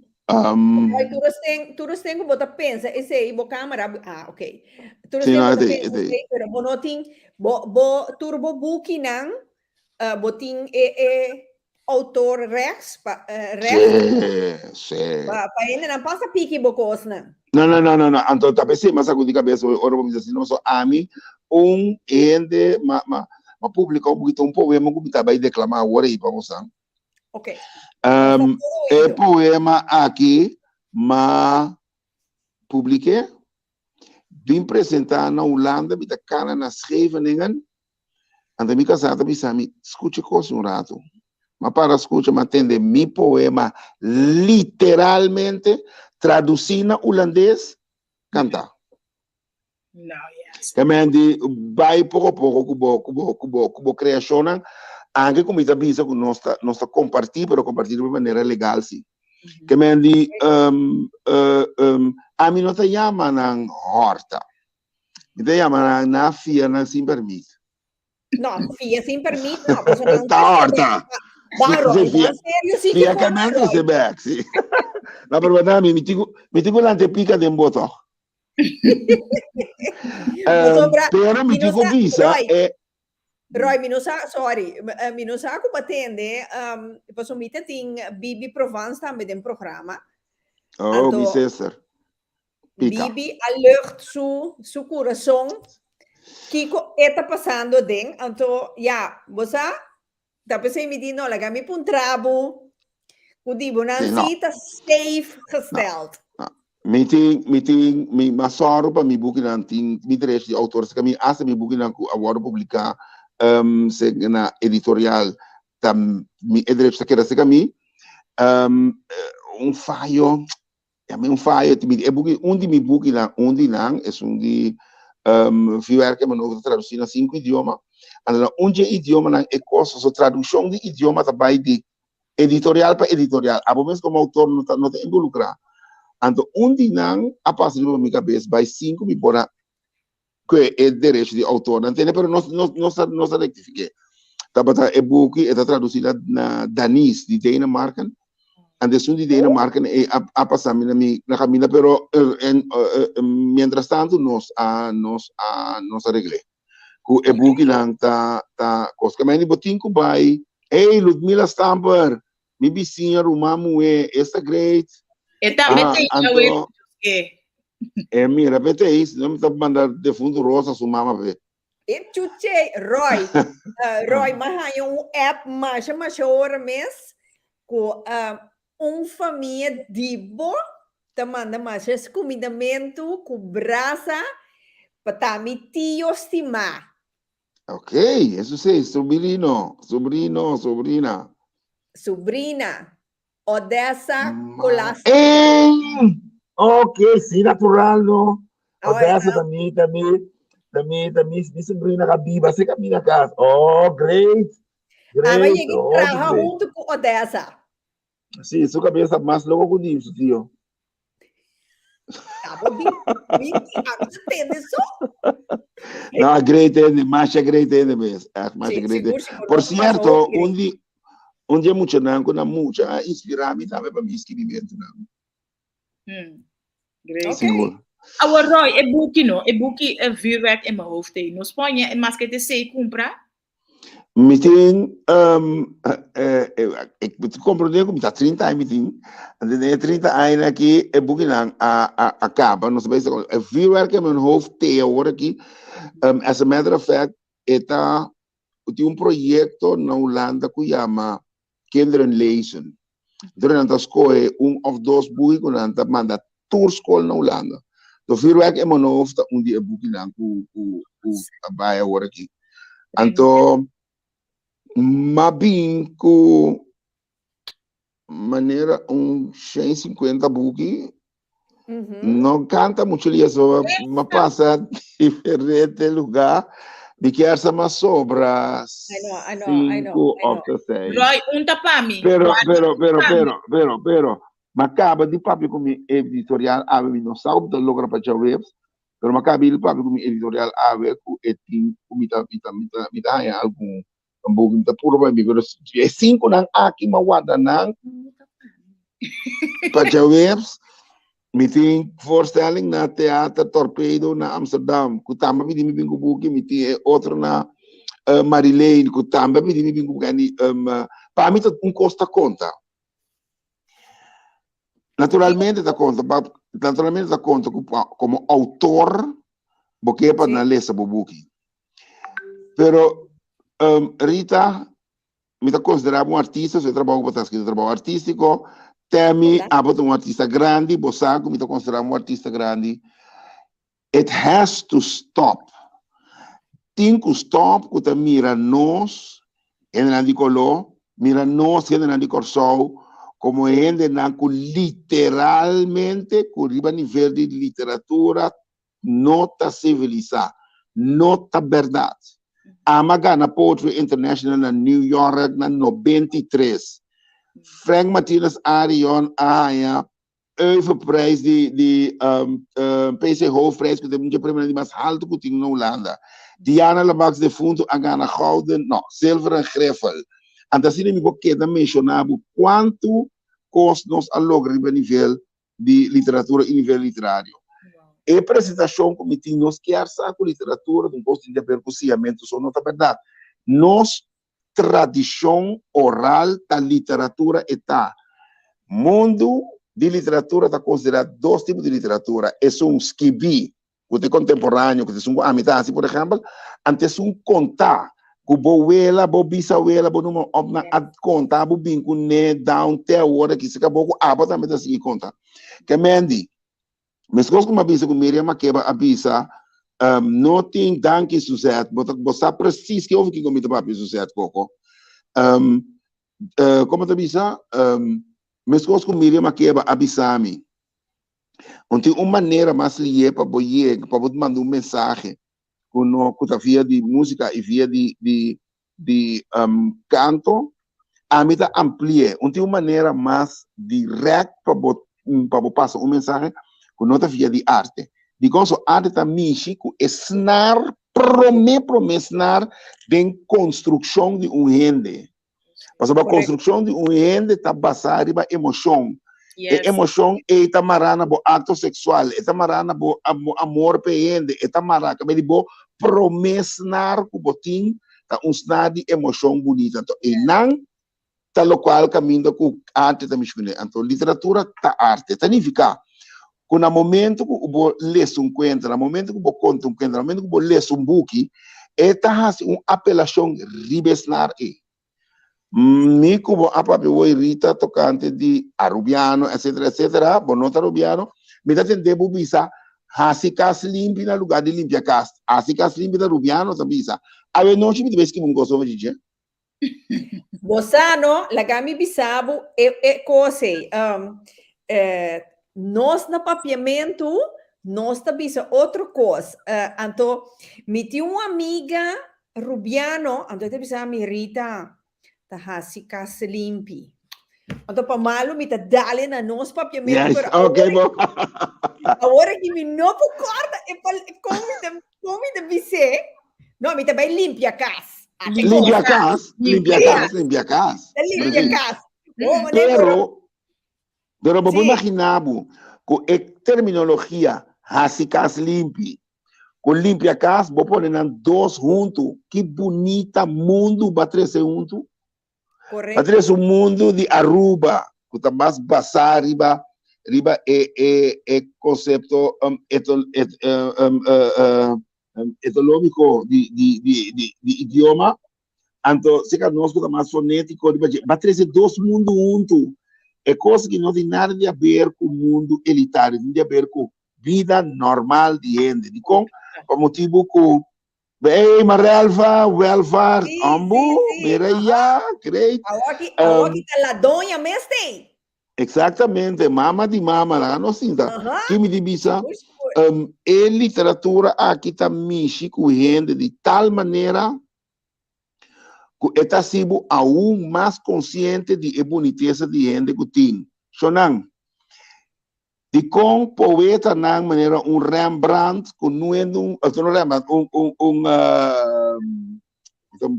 todos têm que botar pensa esse aí bo câmera ok todos têm que botar pensa pero bonotin bo turbo booking não botin autor Rex sim para ainda não passa pique bocos não então tá pensei mas agora de cabeça ora vamos dizer assim não só ami ende ma publica um poema que tá vai declamar agora aí para mostrar ok é poema aqui mas publiquei vim apresentar na Holanda me da cana na Scheveningen anda me casada me sami escute coisa rato mas para escutar mas entender mi poema literalmente traduzir na holandês cantar que mendi vai pouco cubo criação anche come ta bisa con nostra compartir pero compartir de maneira legal sim que mendi a mim não te chama nang horta me te chama na fia na sem permit não fia sem permit não você não tá horta sério sim fia que mente se back sim La verdad, mi tigo la pica de boto. Pero mi tigo visa Roy, mi non sa, sorry, mi non sa come attende, posso mettere in Bibi Provence também in programma. Oh, mi sister. Pica. Bibi alert su coração. Kiko está passando den, então, ja, você tá pensando me no, la gami pun trabo, o dibo Nancy está safe gesteld. Mi masoro pa mi buki nan ting mi direito de autores que mi asa mi buki nan ku agora publicar se na editorial tam mi direito que era mi fallo un fallo e buki undi mi buki nan undi nan es undi viver que mano traduzir na 5 idiomas allora onde idioma nan e costa so tradução de idioma também de editorial para editorial abo mesmo como autor não te involucrar. Então, não a passar na minha cabeça, vai 5 me bora que é direito de autor, não tem, mas não se rectifique. Tabata é book é traduzida na danês de Dinamarca, e desde de Dinamarca é a passar na caminha, pero mientras tanto nós arregle. Que é book não tá coisa, mas nem botinho vai, hey Ludmila Stamper, minha vizinha Rumamu esta great. E também tem mira, repete isso, não me está mandando de fundo rosa sua mama ver. E chuche, Roy, mas há app mais hora mês com família de bo, tá manda mais esse comidamento com brasa para me tio estimar. Ok, isso sim, sobrina. Odessa Colasca. Ok, sim, natural, no. Odessa também, minha sobrinha Gabiba, você caminha casa. Oh, great. Mas eu trabalho junto com Odessa. Sim, sua cabeça mais logo com isso, tio. Tá bom, entende isso? Não, great, mais great mesmo. Por certo, onde é muito nango na muita inspirar-me também para me escrever Great. Seguro. Agora Roy, é boek vuurwerk in mijn hoofd heen. No Spanje en mas que te sei comprar. Meteen, ik moet compreender que está 30 anos meteen, en de 30 anos aqui é boek lang acaba, não sei se é vuurwerk in mijn hoofd agora aqui. As a matter of fact, está tem projeto na Holanda que chama Kinderen lezen. Durante a escola, of 2 boeken dan dat man dat tourschool na Holanda. De vuurwerk in mijn hoofd, die boeken dan bij hoor ik. En toen, maar bin ku maneira 150 boeken. Não canta muito ali, mas passa diferente lugar. Me quer ser uma sobra. I know. Roy, tapami. Pero. Mas acaba de papi com editorial ave não sabe da logra para webs. Pero mas acaba de papi com editorial ave com etim comita algum pouco da puro para mim. Pero é 5 nang aqui mawada nang para webs. Meeting voorstelling na Theater Torpedo na Amsterdam. Kutamba mi dimi bingu buki meeting outro na Marilene. Kutamba mi dimi bingu gani para mim custa conta. Naturalmente dá conta como autor porque para na lesa buki. Pero Rita me está considerado um artista, eu trabalho com trabalho artístico. Temi, um artista grande, Bossago, me considerado um artista grande. It has to stop. Tem que stop, que mira nós, mira nós, como ainda literalmente, com o nível de literatura, nota civilizada, nota verdade. Amagana Poetry International na New York, na 93. Frank Martinez Arion Prijs de PC Hoofdprijs que tem prêmio de mais alto que tem na Holanda. Diana Labax de Fundo ganha gouden, silver en greffel. En dan zie je me ook mencionar quanto coisa nós logramos a nível de literatura e nível literário. E a apresentação como tem nós quer saber com literatura, não posso dizer percussiamento, só não é verdade. Nós tradição oral da literatura está. Mundo de literatura está considerado dois tipos de literatura. É um esquibi, que é contemporâneo, que é um amitase, por exemplo, antes um contar, que boela, bisabuela, numa obra a contar, bo binco ne down até a hora que se acabou com a aba também da seguinte conta. Que mendi, mas coisa como avisa com Miriam Makeba avisa, não tem danke sucesso, você precisa que houve que comida para sucesso coco. Como te avisa, mas coisa com Miriam Makeba avisami. Não tem uma maneira mais lié para boier, para mandar mensagem com via de música e via de canto, a medida amplia. Não tem uma maneira mais direta para passar mensagem com nota via de arte. Because a arte também é snar, promesnar de construção de rende. Mas a construção de rende está baseada em emoção. Yes. E emoção é tamarana bo ato sexual, é tamarana bo amor peende, é tamarana que bo promesnar que botin tá snar de emoção bonita. Então, e não tá local caminho com arte também. Então, literatura tá arte. Significa que no momento que o lê conta, no momento que o conta conta, no momento que o lê book, é tá uma apelação ribesnar e mi como a papi voi Rita tocante di Arubiano, etc. Bonota Arubiano, mi dá tempo bisa hasi cas limpi na lugar de limpia cas, hasi cas limpi da Rubiano tambisa. Ave noite me tivesse que um gosto de dizer. Bossano, la gami bisabo e cose. Nós na papiamento, nós tabisa outra coisa. Então, me tinha uma amiga Rubiano, então te bisa mi Rita. Tahasi casa limpi. Então, para malo, me tá dali na nós papiamento. Yes, okay, mo. Agora que me não concorda, como me deve ser, não, me tá bem limpia a casa. Limpia casa. Limpia a casa. Pero vamos imaginar com a terminologia hasi casa limpi. Com limpia casa, vou pôr dois juntos. Que bonita mundo vai trazer junto. Correto. Atrás o mundo de Aruba, que está mais basar riba é conceito etológico de idioma. Então, se que nós estamos mais fonético, vai trazer dois mundos juntos. É coisa que não tem nada a ver com o mundo elitário, tem a ver com vida normal de gente. Por motivo que bem, Marelva, welfare, ambu, Mireia, great. Agora que tá lá donha mesmo tem. Exatamente, mama de mama, lá não sinta. Que me divisa, a literatura aqui está mexico gente de tal maneira que está sendo aún mais consciente de a boniteza de gente que tem. Sonang. De com poeta na maneira Rembrandt com nuendo Rembrandt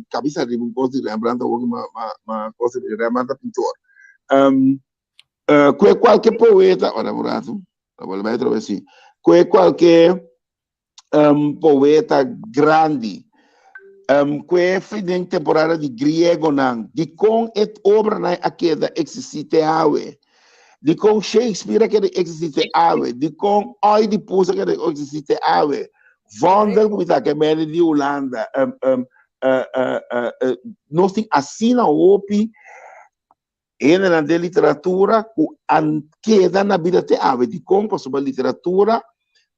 cabeça de coisa de Rembrandt ou uma coisa de Rembrandt pintor qualquer poeta ora burato vou vai trovar assim qualquer poeta grande que foi em temporada de grego não de com et obra na aquela existe awe de com Shakespeare que existe ave, de com Oedipus que existe ave, Vondel como está que é de Holanda, nós temos assim na OPI e na literatura que queda na vida de ave, de com sobre a literatura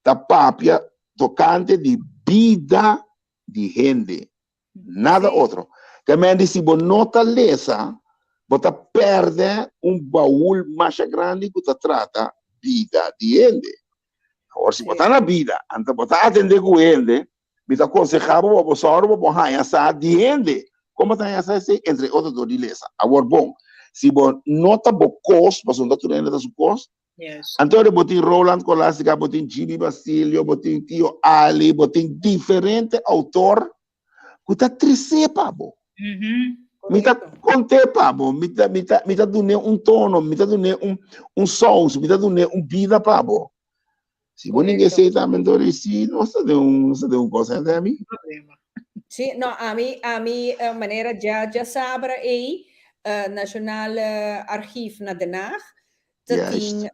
da papia tocante de vida de gente, nada outro. Que me se você nota lesa você perde baú mais grande que você trata vida de gente. Agora, se você está na vida, então você atende com gente, você aconselha você a de gente. Como está essa entre outras duas ilhas. Agora, bom, se você nota o custo, você não está tendo o custo, então você tem Roland Colássica, você tem Jimmy Basilio, você tem Tio Ali, você tem diferentes autores que está trecepa, me está conte pabo, mita dune un tono, mita dune un sons, mita dune un vida pabo. Se você ninguém Correcto. sei também do si, não se deu um coisa até a mim. Problema. Sì, no, a mí manera já sabe aí, Nacional Archief na Den Haag, dat Juist.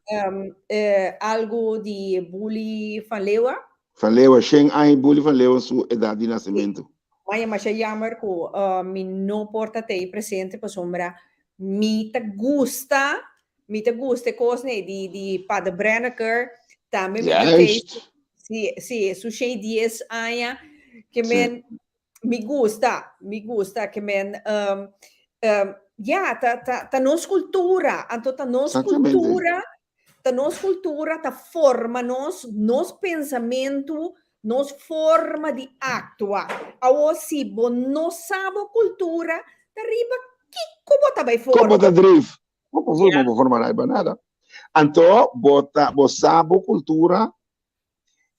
algo de bully van Leeuwen. Van Leeuwen, Sheng Ai Bully van Leeuwen, sua idade de nascimento. Mas é jammer que me não porta ter presente para sombra. Me te gusta coisa de Padre Brenneker, também me te Juist. sim, su cheio dias aia que Sim. me gusta que ja, ta nos cultura, anto ta nos Exatamente. cultura, ta forma nos pensamento, nos forma de actuar. Ao se bo não sabe cultura, ta riba como ta vai Como forma. tá drift? Como foi Yeah. uma forma raiva nada. Então, você sabe cultura,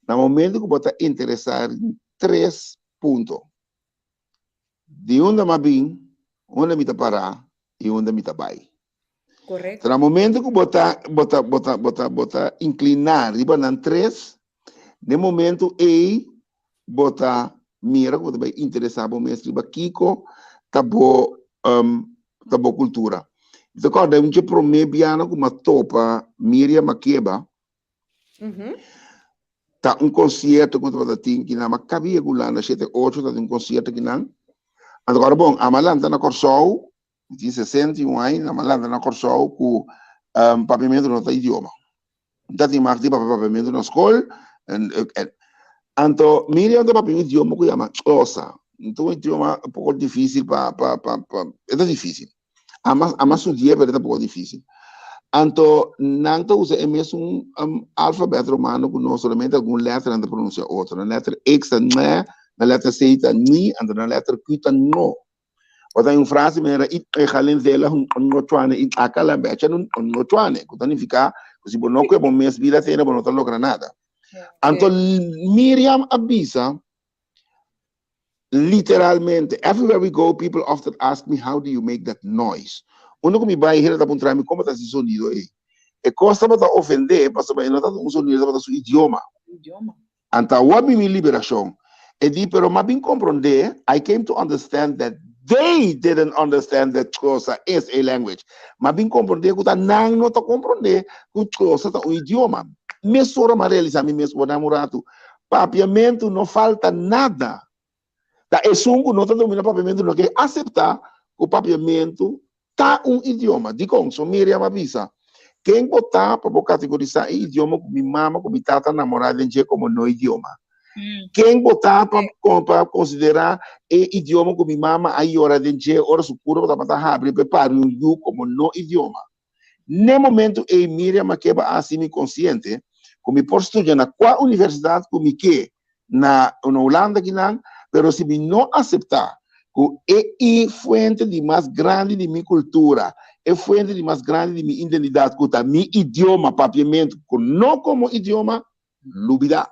no momento que você interessar em 3 pontos. De onde me vim, onde me tá parar e onde me tá vai. Correto. Então, no momento que você inclinar, riba nan 3, no momento aí, você mira que você vai interessar por mesmo, riba Kiko, tá boa cultura. Então, quando a gente promete biana como topa Miriam Makeba, tá concerto que você tem que na cabia gulana 7-8 tá concerto que não. Agora bom, a malanta na Corsol, de 61 anos, a malanta na Corsol com papamento no idioma. Então tem mais de papamento na escola. Então, Miriam tem papamento idioma que chama Xhosa. Então, o idioma é um pouco difícil é difícil. A sua dia é um pouco difícil. Então, não usa mesmo alfabeto romano que não somente alguma letra não pronuncia outra. Na letra X tá né, na letra C tá ni, e na letra Q tá no. Ou tem uma frase maneira e halen dela no tuane e aquela becha no tuane. Que significa que se não que bom mês vida tem não tá logra nada. Então, Miriam avisa literalmente, everywhere we go, people often ask me, how do you make that noise? Uno que me vai here da puntrami como tá esse sonido aí. E costa para ofender, para saber não tá um sonido para seu idioma. Então, what me liberação? E di pero ma bin compreender, I came to understand that they didn't understand that Xhosa is a language. Ma bin compreender que tá não tá compreender que Xhosa tá um idioma. Mesora ma realizar mi mesmo namorado. Papiamento não falta nada. Da esungo não tá domina papiamento não quer aceitar que o papiamento tá um idioma. Digo, so Miriam avisa. Quem botar para categorizar idioma com minha mama, com minha tata namorada em como no idioma. Quem botar para considerar idioma com minha mama aí hora de dia, hora sucura para abrir preparo you como no idioma. No momento Miriam Makeba assim me consciente, como por estudar na qual universidade como que na Holanda que não, pero se me não aceitar que é fonte de mais grande de minha cultura, é fonte de mais grande de minha identidade, que meu idioma, papiamento, não como idioma, lubida.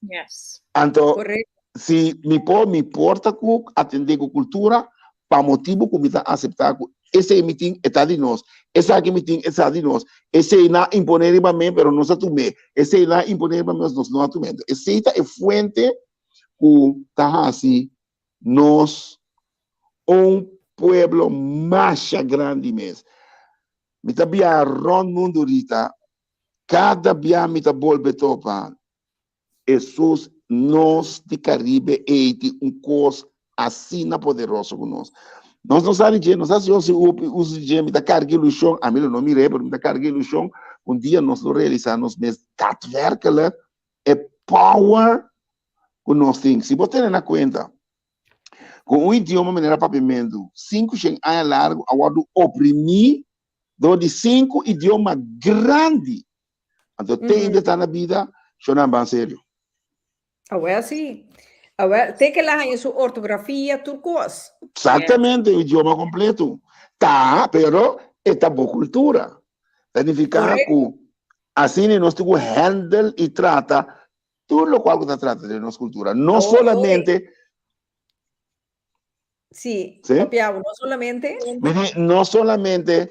Yes. Então, Correto. se me porta com atender com cultura, para motivo que me está aceitar que esse meeting está de nós, esse meeting está de nós, esse não imponer para mim, pero não se tume, esse não imponer para nós não atumendo. Esse é fonte que está assim, nós pueblo mais grande mesmo. Me tá bia rond mundo ahorita, cada dia me tá volve topa, Jesus nós de Caribe é coisa assim poderoso com nós. Nós não sabemos que nós sabemos se o dia me tá carregando o chão, a mim não me lembro, me tá carregando o chão, dia nós não realizamos mesmo, daadwerkelijk é power que nós temos. Se você na conta, com um idioma maneira papiamento, 5 anos largo, agora oprimir, de 5 idiomas grandes. Então, tem de estar na vida, eu não é sério. Sim. Tem que lá em sua ortografia turcos. Exatamente, o idioma completo. Tá, pero é boa cultura. Significa que assim nós temos que handle e trata tudo o qual está trata de nossa cultura. Não solamente Sí, ¿Sí? papiao, no solamente. Não somente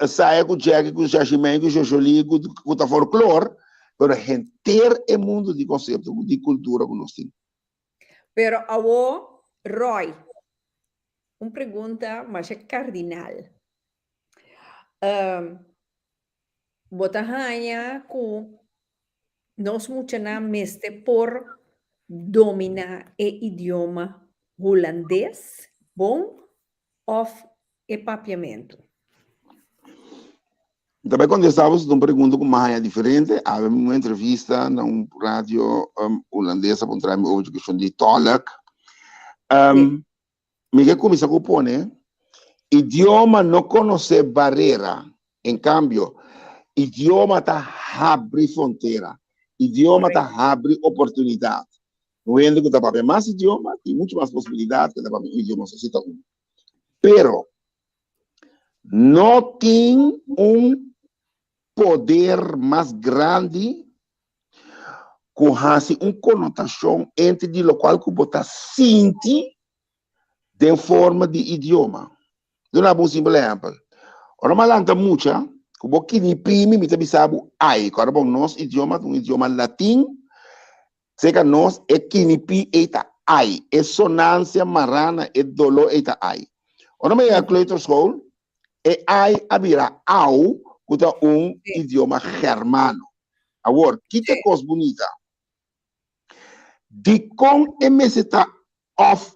saia com Jack, com Xaximém, com Xoxoli, com o folclore, mas inteiro o mundo de conceito, de cultura que nós temos. Pero awo, Roy, una pregunta más cardinal. Botahanya ku nos muchana meste por dominar e idioma holandês, bom, of e papiamento. Também quando estávamos numa pergunta com uma diferente, havia uma entrevista na rádio holandesa para entrar hoje questão de tolk. Me começa a pôr, né? Idioma não conhece barreira. Em cambio, idioma está abre fronteira. Idioma está abre oportunidade. Não é que está para mais idioma, tem muito mais possibilidades que está para idioma só cita um. Pero não tem poder mais grande com uma conotação entre o qual que você sente de forma de idioma. Dou um simples exemplo. Ora, mas lanta muito, que você nem prime, me também sabe, ai, agora bom, nosso idioma, um idioma latim, seja nós é que nem pi eita ai, é sonância marana, é dolor eita ai. Ora, mas a kleuterschool, é ai abira au, que é idioma germano. Agora, que é coisa bonita? De com é meseta off.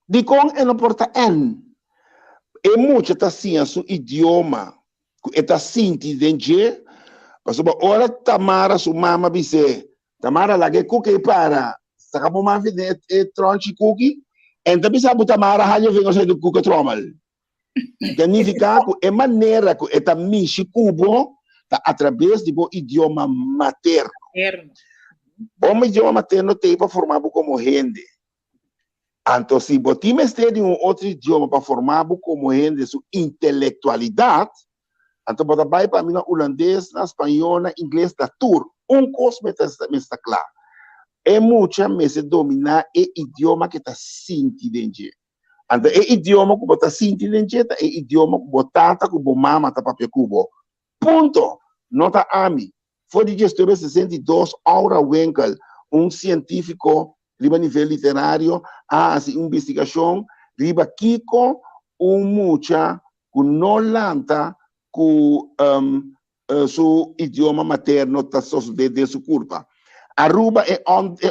De com é não porta en. É muito assim a seu idioma, é assim que dentro, mas ora Tamara sua mama disse, Tamara lá que cookie para, saca por uma vida é tronchi cookie, então bisa Tamara hanya vem você do cookie tromal. Significa que é maneira que é também cubo tá através do idioma materno. O idioma materno tem para formar como gente. Então, se você tem outro idioma para formar como gente sua intelectualidade, então você vai para mim na holandês, na espanhol, na inglês, da tour. Coisa está claro. É muito mais dominar o idioma que está sentindo dentro. Então, o idioma que você está sentindo dentro é o idioma que você tata, que você mama, está para cubo. Ponto. Nota a mim. Foi de 62 horas Winkel, científico riba nível literário, assim, investigação, riba Kiko, mucha, que não lanta, que seu idioma materno está de sua culpa. Aruba é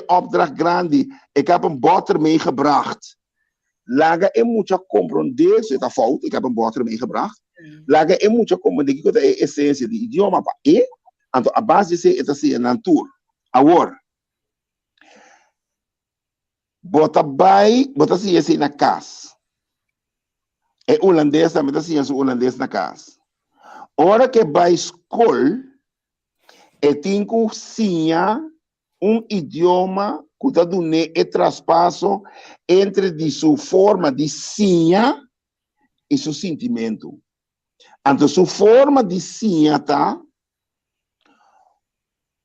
opdracht grande, ik heb een boter meegebracht. Laga é mucha compreender, isso está fout, ik heb een boter meegebracht. Laga é mucha compreender, que é a essência do idioma, então a base é assim, na natura. Agora, bota se assim na casa. É holandês também assim, é holandês na casa. Hora que vai escola, tem que sinha idioma que está dando traspasso entre de sua forma de sinha e seu sentimento. Então, sua forma de sinha tá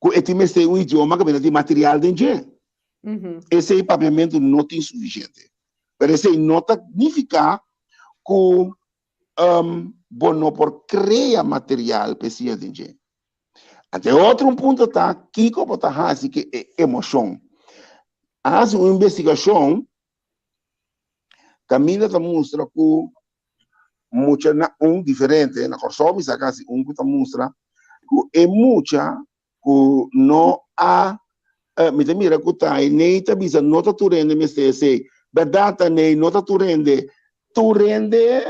que tem idioma que vem de material dentro. Esse papiamento não é suficiente. Mas esse não significa que não por criar material para si dentro. Até outro ponto está que como está assim que é emoção. Há uma investigação Camila está mostra que muita diferente na corção, mas assim que está mostra que é muita que não há me mira que tá e nem tá bisa nota tu rende me sei verdade nem nota tu rende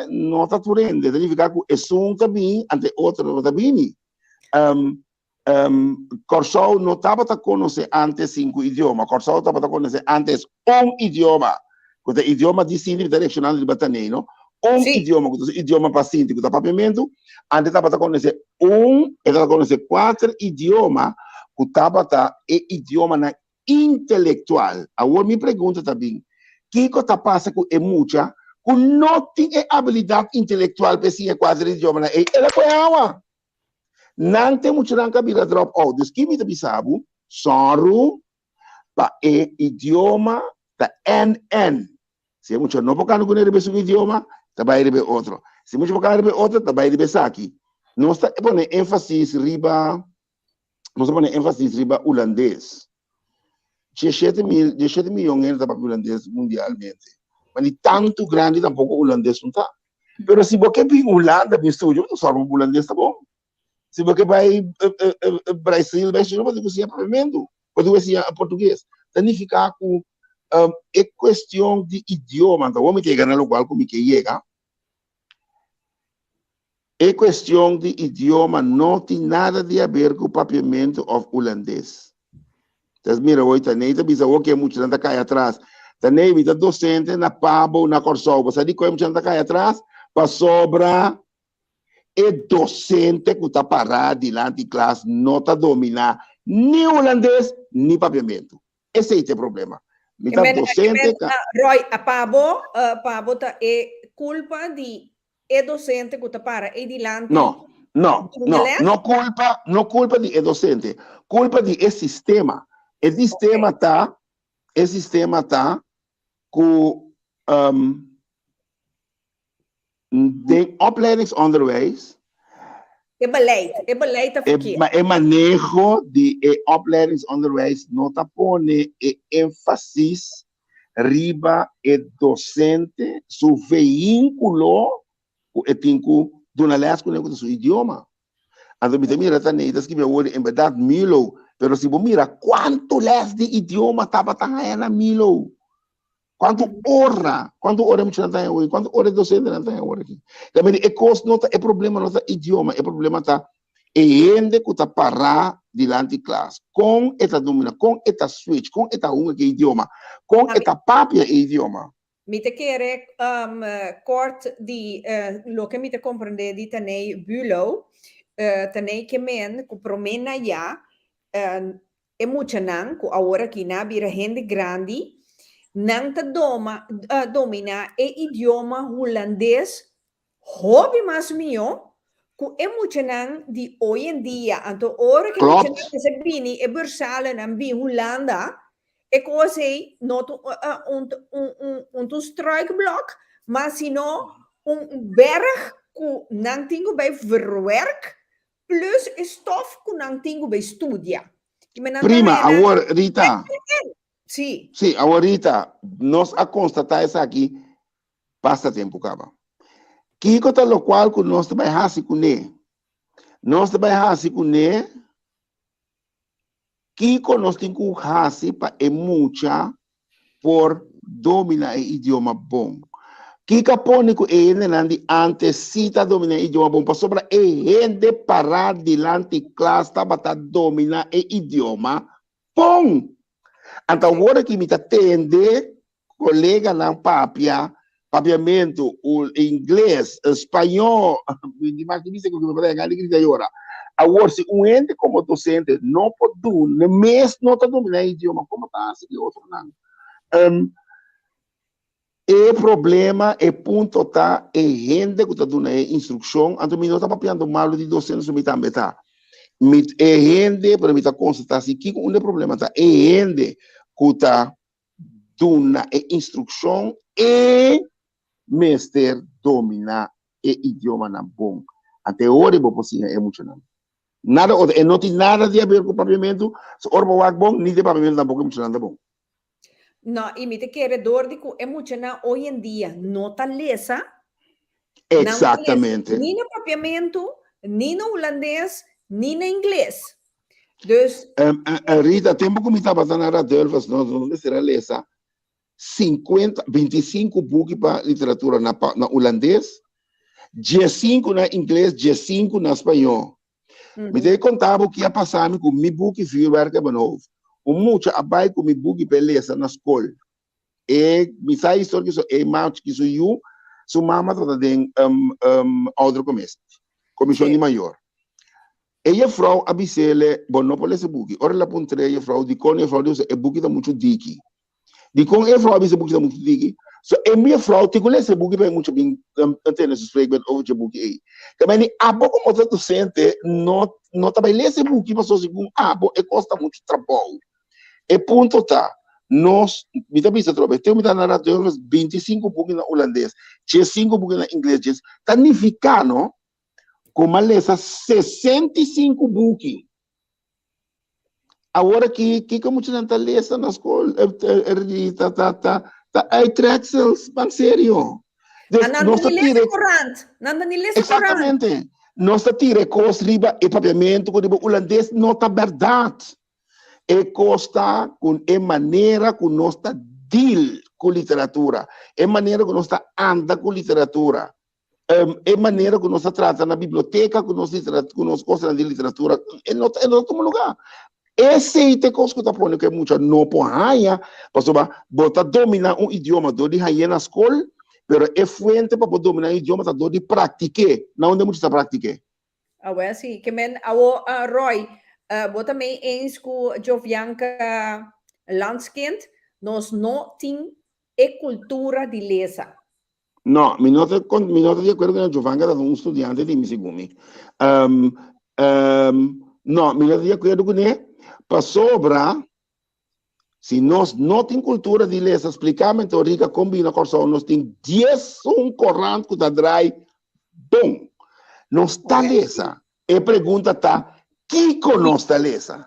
nota tu rende significa que é um também ante outro nota bem Corsol não estava a conhecer antes 5 idiomas Corsol estava a conhecer antes idioma que é idioma de sino direcional de bataneno idioma que é idioma paciente que é papiamento antes estava a conhecer estava a conhecer 4 idiomas que estava idioma na intelectual. Agora me pergunta também, o que está passando com a mucha que não tem habilidade intelectual para ser 4 idiomas? Ela foi água. Não tem muito na cabila drop out. Dos que me sabe, só para idioma tá N. Se é muito não bocano com ele um idioma, tá vai rebe outro. Se muito bocano rebe outro, tá vai rebe aqui. Nós está pone ênfasis riba holandês. 17 milhões de holandês mundialmente. Mas nem tanto grande tampouco holandês não tá. Pero se você vai em Holanda, no estúdio, não só o holandês tá bom. Se você vai Brasil, vai estudar, pode cozinhar papiamento, pode cozinhar português. Significa que é questão de idioma, então vamos chegar no lugar como que chega. É questão de idioma, não tem nada a ver com o papiamento holandês. Então, mira, hoje também bisa o que é muito nada cai atrás. Também bisa docente na Pabo, na Corsol, você diz que é muito nada cai atrás, para sobra é docente que está parado diante de classe, não está dominar nem holandês, nem papiamento. Esse é o problema. Docente... Roy, a Pabo é culpa de docente que está para e diante... Não culpa de docente, culpa de sistema. O sistema está com de opleidingsonderwijs. É beleid verkeerd. Maar manejo de opleidingsonderwijs nota pone ênfasis riba docente, su vehículo, de una les con su idioma. Ando mira também, das que me olham em verdade Milo, pero se você mira quanto les de idioma estava na Milo. Quanto hora me chama hoje? Quanto hora docente não tem hoje? Também é problema não idioma, é problema gente que está parar diante de classe, com esta domina, com esta switch, com esta que idioma, com esta papia idioma. Me te quere kort di lo que me te comprende di tanei bulo tanei que men ku promena ya e mucha nan ku agora que na bira gente grande não te domina e idioma holandês hobby mais meu que é muito não de hoje em dia então hora que muito não se bini e bursalen na bi Holanda e coisa not struikblok mas sino berg que não tenho bij verwerk plus stof que não tenho bij studia prima agora Rita Sim. Sim, agora nós a constatar isso aqui, passa tempo, caba. Que coisa lo qual que nós também fazer com ele? Nós também fazer com ele, que nós temos que fazer para emucha por dominar o idioma bom. Que capone que ele antes cita dominar o idioma bom, para sobra gente parar diante de classe para dominar o idioma bom. Então, agora que me atende, colega na papiamento, o inglês, o espanhol, agora, se ente como docente não pode, mesmo não está dominando o idioma, como está assim, outro não. O problema, o ponto está, gente que está dando instrução, então, não está papiando mal de docente, me também está. Gente, para mim, está constatar assim, que o problema está, gente que está dando instrução e mestre dominar o idioma na bom. Até hoje, eu posso é muito não. Nada, não tem nada a ver com o papiamento, se o orbo é bom, nem de papiamento também é muito não bom. Não, e me te quer dor de que é muito não hoje em dia, não está lesa. Exatamente. Nem no papiamento, nem no holandês, nem no inglês. Dus... Rita, tempo que me estava dando a Radolfas, não será lesa 25 buques para literatura na holandês, 15 na inglês, 15 na espanhol. Me dei contava o que ia passar com meu buque fio werken van hoofd. Muito abai com meu buque para lesa na escola. E me sai história que é mais que sua mama toda tem outro comissão de maior. E a vrouw abisele, bom, não pode ser buque. Ora, ela pontre a vrouw, de com a vrouw, diz, buque está muito diki. De com a vrouw, abisele, buque está muito diki. So, a minha vrouw, te conhece buque, bem, muito bem, antena, se esfrega, over o buque aí. Também, a pouco, como você sente, não está bem, esse buque, mas só segundo, e custa muito trabalho. E ponto tá, nós, me tá pensando, eu me tá narrando 25 buques na holandês, 5 buques na inglês, tá significando como a lesa 65 buques. Agora que como tinha tanta lesa na escola, aí trexels, bem sério. Nanda nilesa corrente. Exatamente. Nós tira costa riba e papiamento com o holandês não tá verdade. E costa com a maneira que nós tá deal com literatura, é maneira que nós tá anda com literatura, é maneira que nós tá trata na biblioteca com nós costa de literatura, é outro lugar. Esse é coisa que tá pondo que muito não porraia, porque bota dominar um idioma do de haia na escola. Pero é fuente para poder dominar o idioma tá do de praticar, não onde muito está praticar. Well, sim, que men Roy, bota também eens com Jovianka Landskind, nós não tem a cultura de lesa. Não, me nota de acordo com a Giovanna era um estudante de Misigumi. Não, me nota de acordo com ele, para sobra. Se nós não temos cultura de lesa, explicamente, a rica combina com o nós temos 10 corrente que está drai, bom, nós está lesa. E a pergunta está, que nós está lesa?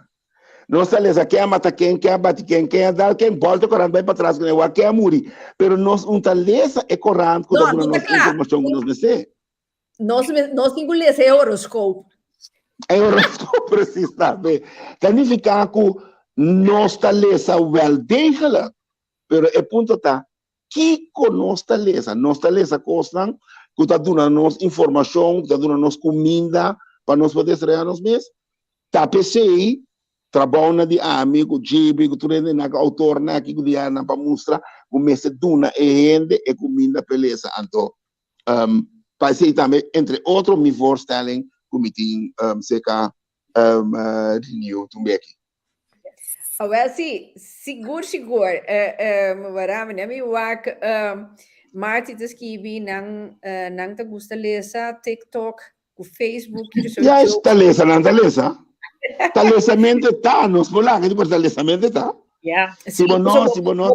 Nós está lesa, quem mata quem bate quem dar, quem volta corrente, vai para trás, quem muri. Mas nós não está lesa é corrente que está dando informação que nós necessitamos. Nós temos lesa é horoscopo. É horoscopo, precisamente. Significa que nossa lesa well degelijk, pero o ponto está, que nossa lesa costan, que está dando nos informação, que está dando nos comida, para nós poder estrear nos meses, tá PC, trabalho de amigo, jibi, que tu na autor na aqui que dia na para mostrar, o mês duna e rende e comida beleza, então, para ser também entre outros me voorstelling, como tem seca renew também aqui. Well, sim, seguro. Marami wak Marti te escrevi nang te gusta lesa TikTok, o Facebook. Ja, está lesa, não está lesa. Está lesa mente tá, nos bolang, di porta lesa mente tá. Yeah. Se não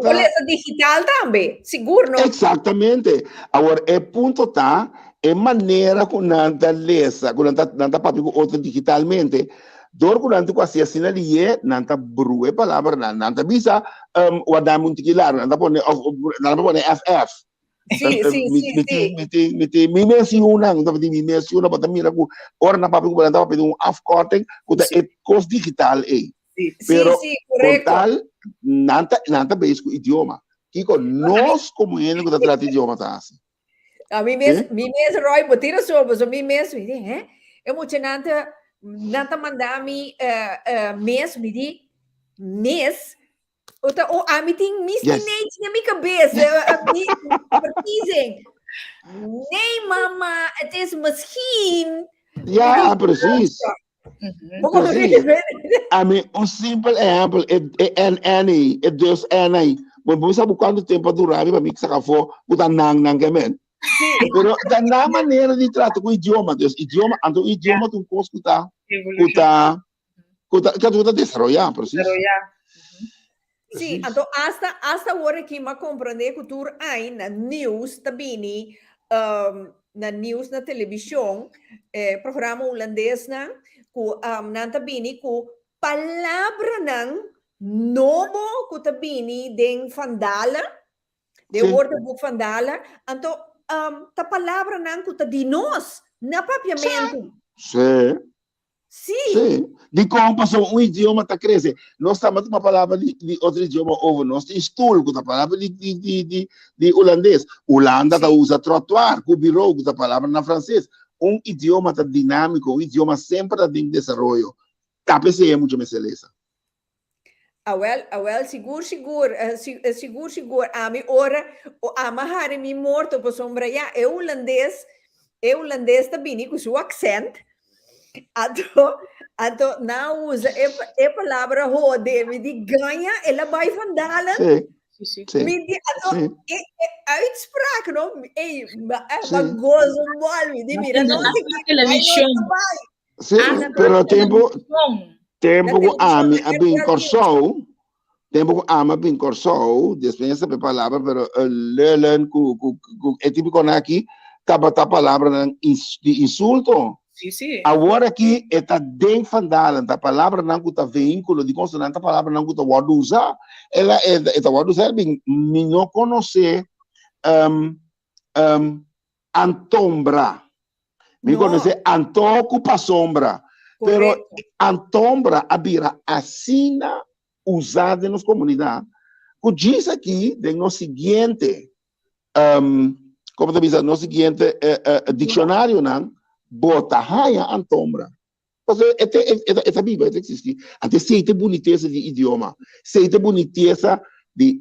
tá. Lesa digital também, seguro, não? Exatamente. Agora, o ponto tá, é maneira que não tá lesa, que não tá papo com outro digitalmente. Door kurang tu kuasa sina liye nanta berue palavra nanta bisa wadah muntikilar nanta pone FF. Sim. Me menciona, nanta pedi me menciona pada mira ku orang napa pedi nanta pedi afkorting kuda ekos digital Pero total nanta base ku idioma. Kiko nós como ele kuda trata idioma tá assim. A mim mesmo Roy botira sobre, so mim mesmo, eu muito nanta mandami mês me di mês o a mim tem mistinate na minha cabeça dizem nem mama het is misschien ja precies a mim simples exemplo é dus any mas você sabe quanto tempo durava para mim que saca for uta nang kemen. Pero da na maneira de tratar com o idioma, o idioma tu pode escutar, que tu desarrollar, preciso. Sim, então hasta agora que me compreender que tu aí na news também na news na televisão programa holandês na que também que palavra não novo que também den vandala de woordenboek vandala então ta palavra não que de nós na papiamento sim de como passou um idioma tá crescer nós estamos uma palavra de outro idioma over nós tem stoel que a palavra de holandês Holanda tá usa trottoir que bureau que a palavra na francês idioma tá dinâmico idioma sempre tá em desenvolvimento tá pensei é muito mais beleza. Well, seguro. A mi ora, a mahari mi morto por sombra ya, é holandês também com seu accent. Então, não usa a palavra rode, me di ganha, ela vai vandala. Sim. Me di, uitspraak, não? Mas gozo mal, me di, mira, não Sim, pero tempo que a mim corso tempo que ama bem corso, despensa a palavra, pero lelen é típico aqui, taba a palavra de insulto. Sí. Agora aqui está bem fandala, a palavra não está veículo de consonante, a palavra não está word usar, ela é word usar bem, não conhecer antombra, me conhecer antocupa sombra, pero antombra abira assina usada nas comunidades. O diz aqui de no seguinte, como te diz, no seguinte dicionário não bota raia antombra. Porque essa Bíblia existe. Até seita boniteza de idioma, seita boniteza de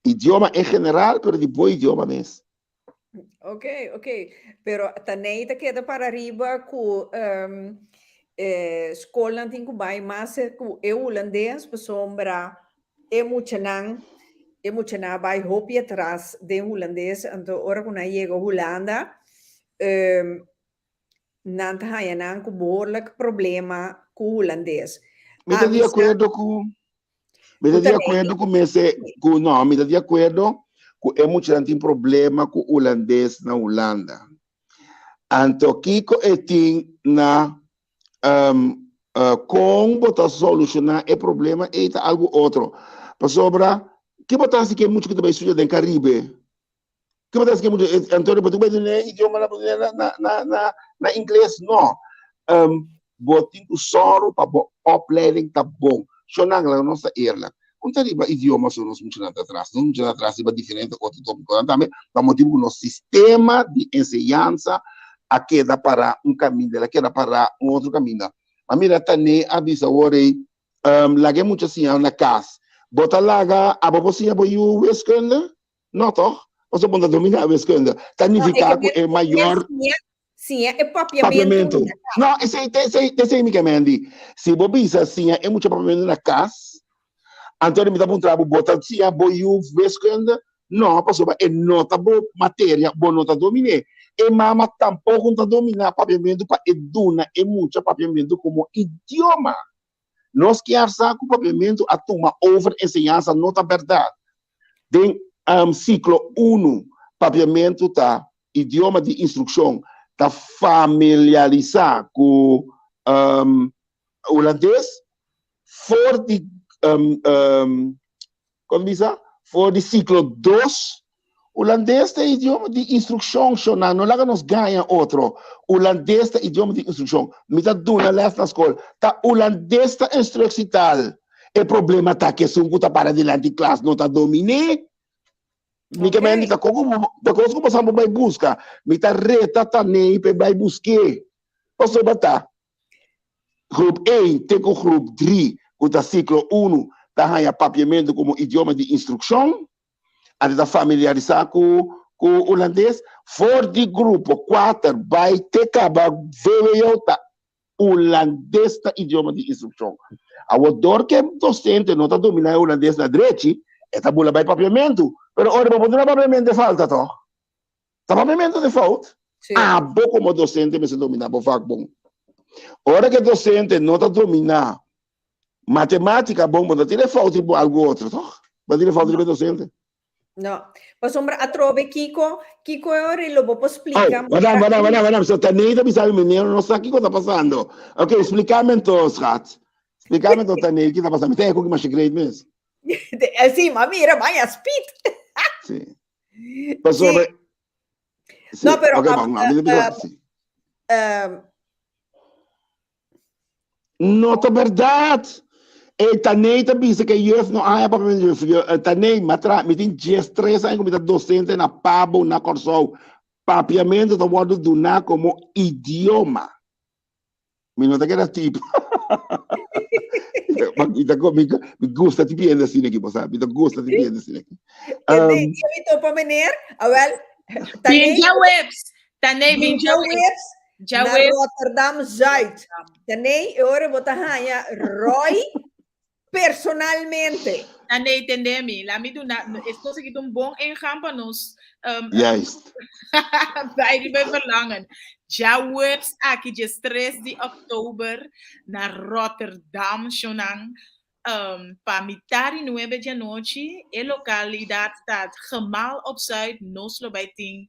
idioma em geral, pero de bom idioma mesmo. Ok. Pero também te queda para arriba com escola tem que vai mais com holandês para sombra emocional vai hopi atrás de holandês então ora quando chega a Holanda não tem nada com behoorlijk problema com holandês. Me está de acordo com me está de acordo com me está de acordo com emocional tem problema com holandês na Holanda. Então Kiko tem na com botar solucionar é problema é algo outro. Para sobra, que botar assim que é muito que também suja do Caribe. Que botar assim que é muito Antônio, botar bem idioma na inglês não. Botin o soro para opleiding tá bom. Chonang lá nossa erla. Quando riba idioma são nós muito atrás, não muito atrás riba diferente outro tópico também. Para motivo no sistema de ensinança a queda para caminho, a queda para outro caminho. A mira também avisa ore lage muito assim na casa. Bota laga a babosinha boy o wiskunde? Não toch? Você pode dominar a wiskunde. Significa que é maior sim, é papiamento. Não, esse é me que se bobisa assim é muito papiamento na casa. Antônio me dá um trabalho bota assim a boy o wiskunde? Não, passou é nota boa matéria, boa nota dominar. E mama tampouco está dominar papiamento para eduna e muito papiamento como idioma. Nós que arsa com papiamento a turma over ensinança nota verdade. Tem ciclo 1, papiamento tá idioma de instrução tá familiarizar com holandês for de como diz? For de ciclo 2 holandês é idioma de instrução, não lá nos ganha outro. Holandês é idioma de instrução. Me dá duna lá na escola. Tá holandês é instrução tal. O problema tá que se tá para diante de classe não tá domine. Me que me tá como passamos vai buscar. Me tá reta tá nem para vai buscar. Posso botar. Grupo A tem com grupo 3, o da ciclo 1, tá ganha papiamento como idioma de instrução. A de familiarizar com o holandês, for de grupo 4, vai ter que ver holandês é idioma de instrução. A dor que docente não está dominando holandês na direita, é bula vai papiamento, mas ora para poder papiamento de falta, tá? Tá papiamento de falta? Bom como docente me se domina, por favor, bom. Ora que docente não está dominando matemática, bom, mas tem falta de algo outro, tá? Mas tem falta de docente. No, pa sombra a trove Kiko ora lo vou explicar. Madame, se também está pensando, menino, não sabe o que está passando. Ok, explica-me então, Schat. Explica-me então, Tanei, o que está passando. Tem algo que mais segredo mesmo? Sim, mas mira, vai a speed. Sim. Mas sobre... Não, pero... Não, é verdade. E Tanei também se que eu não há para mim Tanei matra me tem 13 anos como docente na Pabo na Corsol papiamento do modo do na como idioma me não tá que era tipo me gosta de piada assim aqui sabe me gosta de piada assim aqui eu estou para menir well Tanei já na Rotterdam Zuid Tanei ora botar hanha Roy personalmente. Tanei entendemi, lá me do na, estou seguindo bom exemplo nos juist. Bij die bij verlangen. Ja, works aqui dia 3 de outubro na Rotterdam, Shonang. para mitad y 9 de la noche, el localidad está gemal op Zuid, Noslo bij Ting.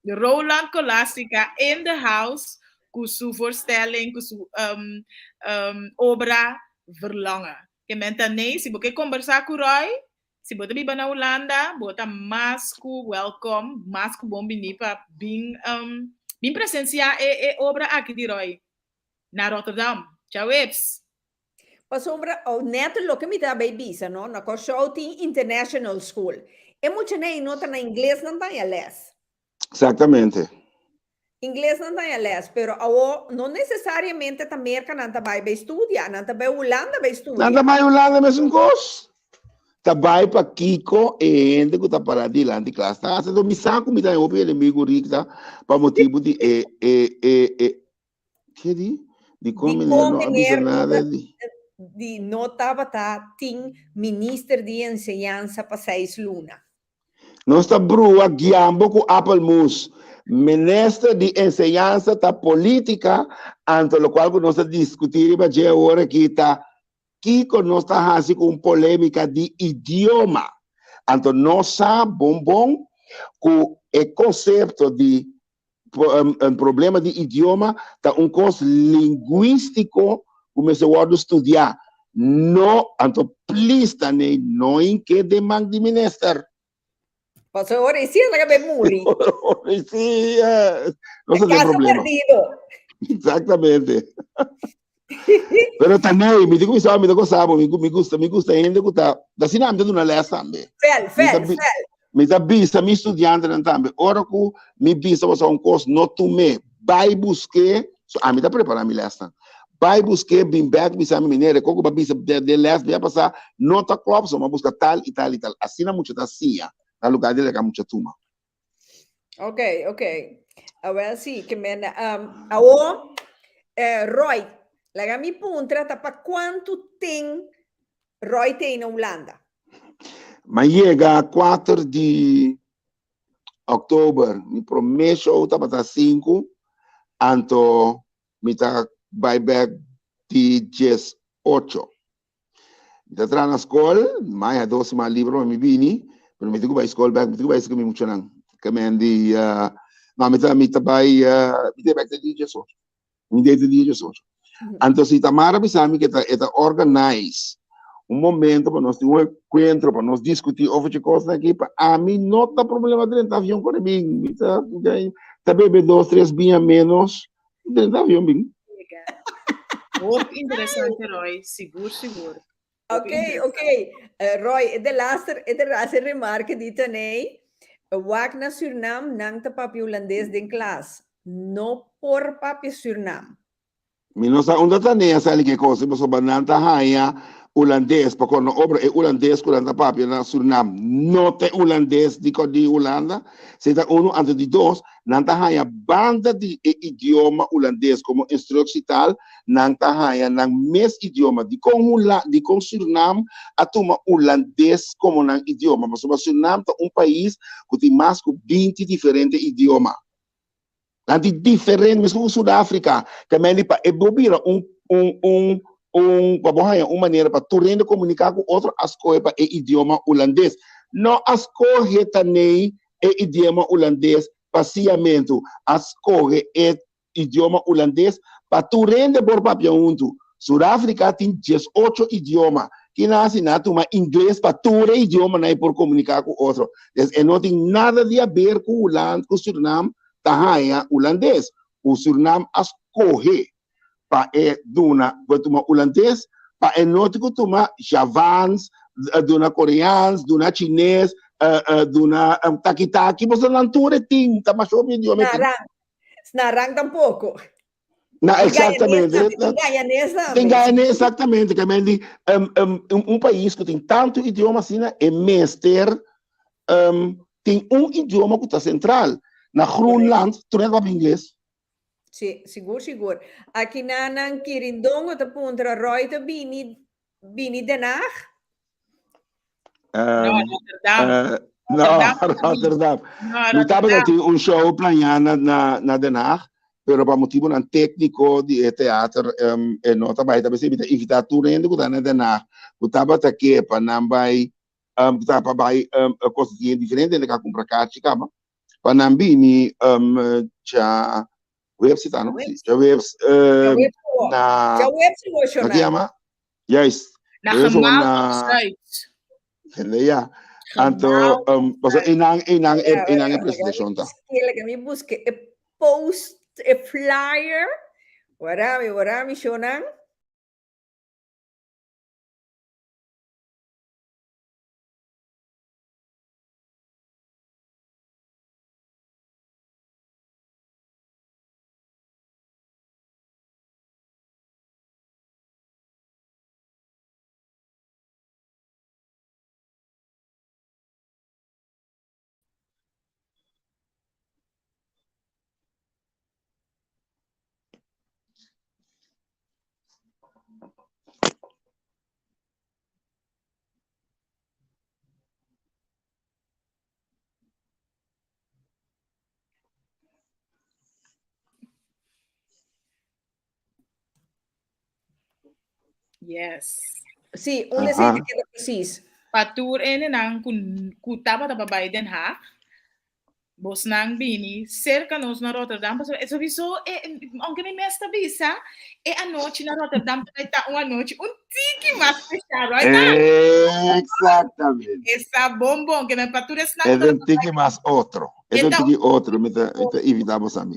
Roland Colastica in the house, com sua voorstelling, com sua obra verlangen. Que mentane, se você conversar com Roy, se você vir na Holanda, bota mais welcome, mais bom venir para bem presenciar a obra aqui de Roy, na Rotterdam. Tchau, Eps. Pa sombra, neto lo que mi da babysa, no? Na Koshouti International School. E mucho nem nota na inglês não tem les. Exatamente. Inglês não tem les, pero não necessariamente também que não vai estudar, não vai Holanda vai estudar. Nada mais Holanda mesmo coisa. Tá vai para Kiko e ainda que tá para de lá de classe. Tá, se do misaco me dá o pelo amigo rico tá para motivo de que de como não avisa nada de notava tá tem ministro de enseñanza para 6 luna. Nós está brua guiando com Apple Mousse. Ministro de enseñanza tá política, ante lo qual nós está discutindo mas já agora que está Kiko nós está fazendo com polêmica de idioma. Então nós sabemos bom que o conceito de problema de idioma tá coisa linguístico começou a estudar. Não, então please também não em que demanda de ministro. Posso ora sim la cabe muri. Sim, não tem problema. Perdido. Exatamente. Pero também, me digo isso, me gusta ainda que tá, da sinam de uma lesta também. Fel. Me da bisa, me estudante também. Ora que me bisa você curso não tomei, vai buscar, a me da preparar me lesta. Vai buscar bem back, bisa me mineira, como ba bisa de lesta, vai passar nota club, só uma busca tal e tal. Assim não muito da cia, na lugar dele que muita turma. Ok. Agora sim, que me Roy, la mi punta tá para quanto tem Roy tem na Holanda? Mas chega 4 de outubro, me prometo outra para 5, então me tá vai back de 18. Me tá na escola, mais a 12 mais livro me vini, mas me digo vai escola back, me digo vai escrever muito não, que me andi, não me tá vai, me tá back de 18. Me dei de 18. Então se Tamara me sabe que está organize momento para nós ter encontro, para nós discutir outras coisas aqui, para a mim não tá problema dentro do avião com mim, tá bebe 2, 3 bem menos dentro do avião bem. Muito interessante, Roy, seguro. Ok. Roy, de laatste remarque die tenei, wak na Suriname nang te papi holandês den klas. No por papi Suriname. Não sei onde está nem essa que coisa, mas o banana raia holandês, porque quando obra é holandês, quando papi na Suriname, não tem holandês de Holanda, se está antes de 2, não tá raia banda de idioma holandês como instrução tal, não tá raia na mesmo idioma de com Suriname, a turma holandês como na idioma, mas o Suriname é país que tem mais de 20 diferentes idiomas. Nanti diferente, mesmo Sudáfrica, também ele para bobira uma maneira para tu rende comunicar com outro ascoe para idioma holandês. Não ascoe também idioma holandês paciamento, ascoe idioma holandês para tu rende por papel junto. Sudáfrica tem 18 idiomas. Que nasce na turma inglês para tu idioma não por comunicar com outro. Não tem nada de a ver com Holanda, com Suriname. Tahaya holandês. O Suriname escorre para duna holandês, para nótico tomar javans, duna coreanos, duna chinês, duna taki-taki, você não tem, tá mais ou menos idioma. Snarang tampouco. Não, exatamente. Tem Guyanês, exatamente. Que país que tem tanto idioma assim, é mestre, tem idioma que está central. Na Groenland, tu não fala inglês? Sim, seguro. Aqui na Quirindongo, tá pontra Roy, tá bini Den Haag? Rotterdam. Eu estava tendo show planeado na Den Haag, pero para motivo nan técnico de teatro nota vai também se evitar tudo ainda que na dana que tava tá aqui para não vai tava vai coisa diferente de que comprar caixa cama para não bini já website não já webs na Já web se aqui emocionar. ama yes Na webs gemaal na opzijt. ja anto paso inang presentation ta Que me busque a post, a flyer. Warami, Shonan. Yes. Sim, onde Aha. você quer precis. Patur ene nang kutaba ta babay Den Haag. Bos nang bini, cerca nos na Rotterdam. Paso, sowieso, aunque me mesta bisa, a noite na Rotterdam tá uma noite um tique mais fechado. Exactamente. Essa bombom que me patura es É um tique mais outro. É um tique outro, me evitamos a mim.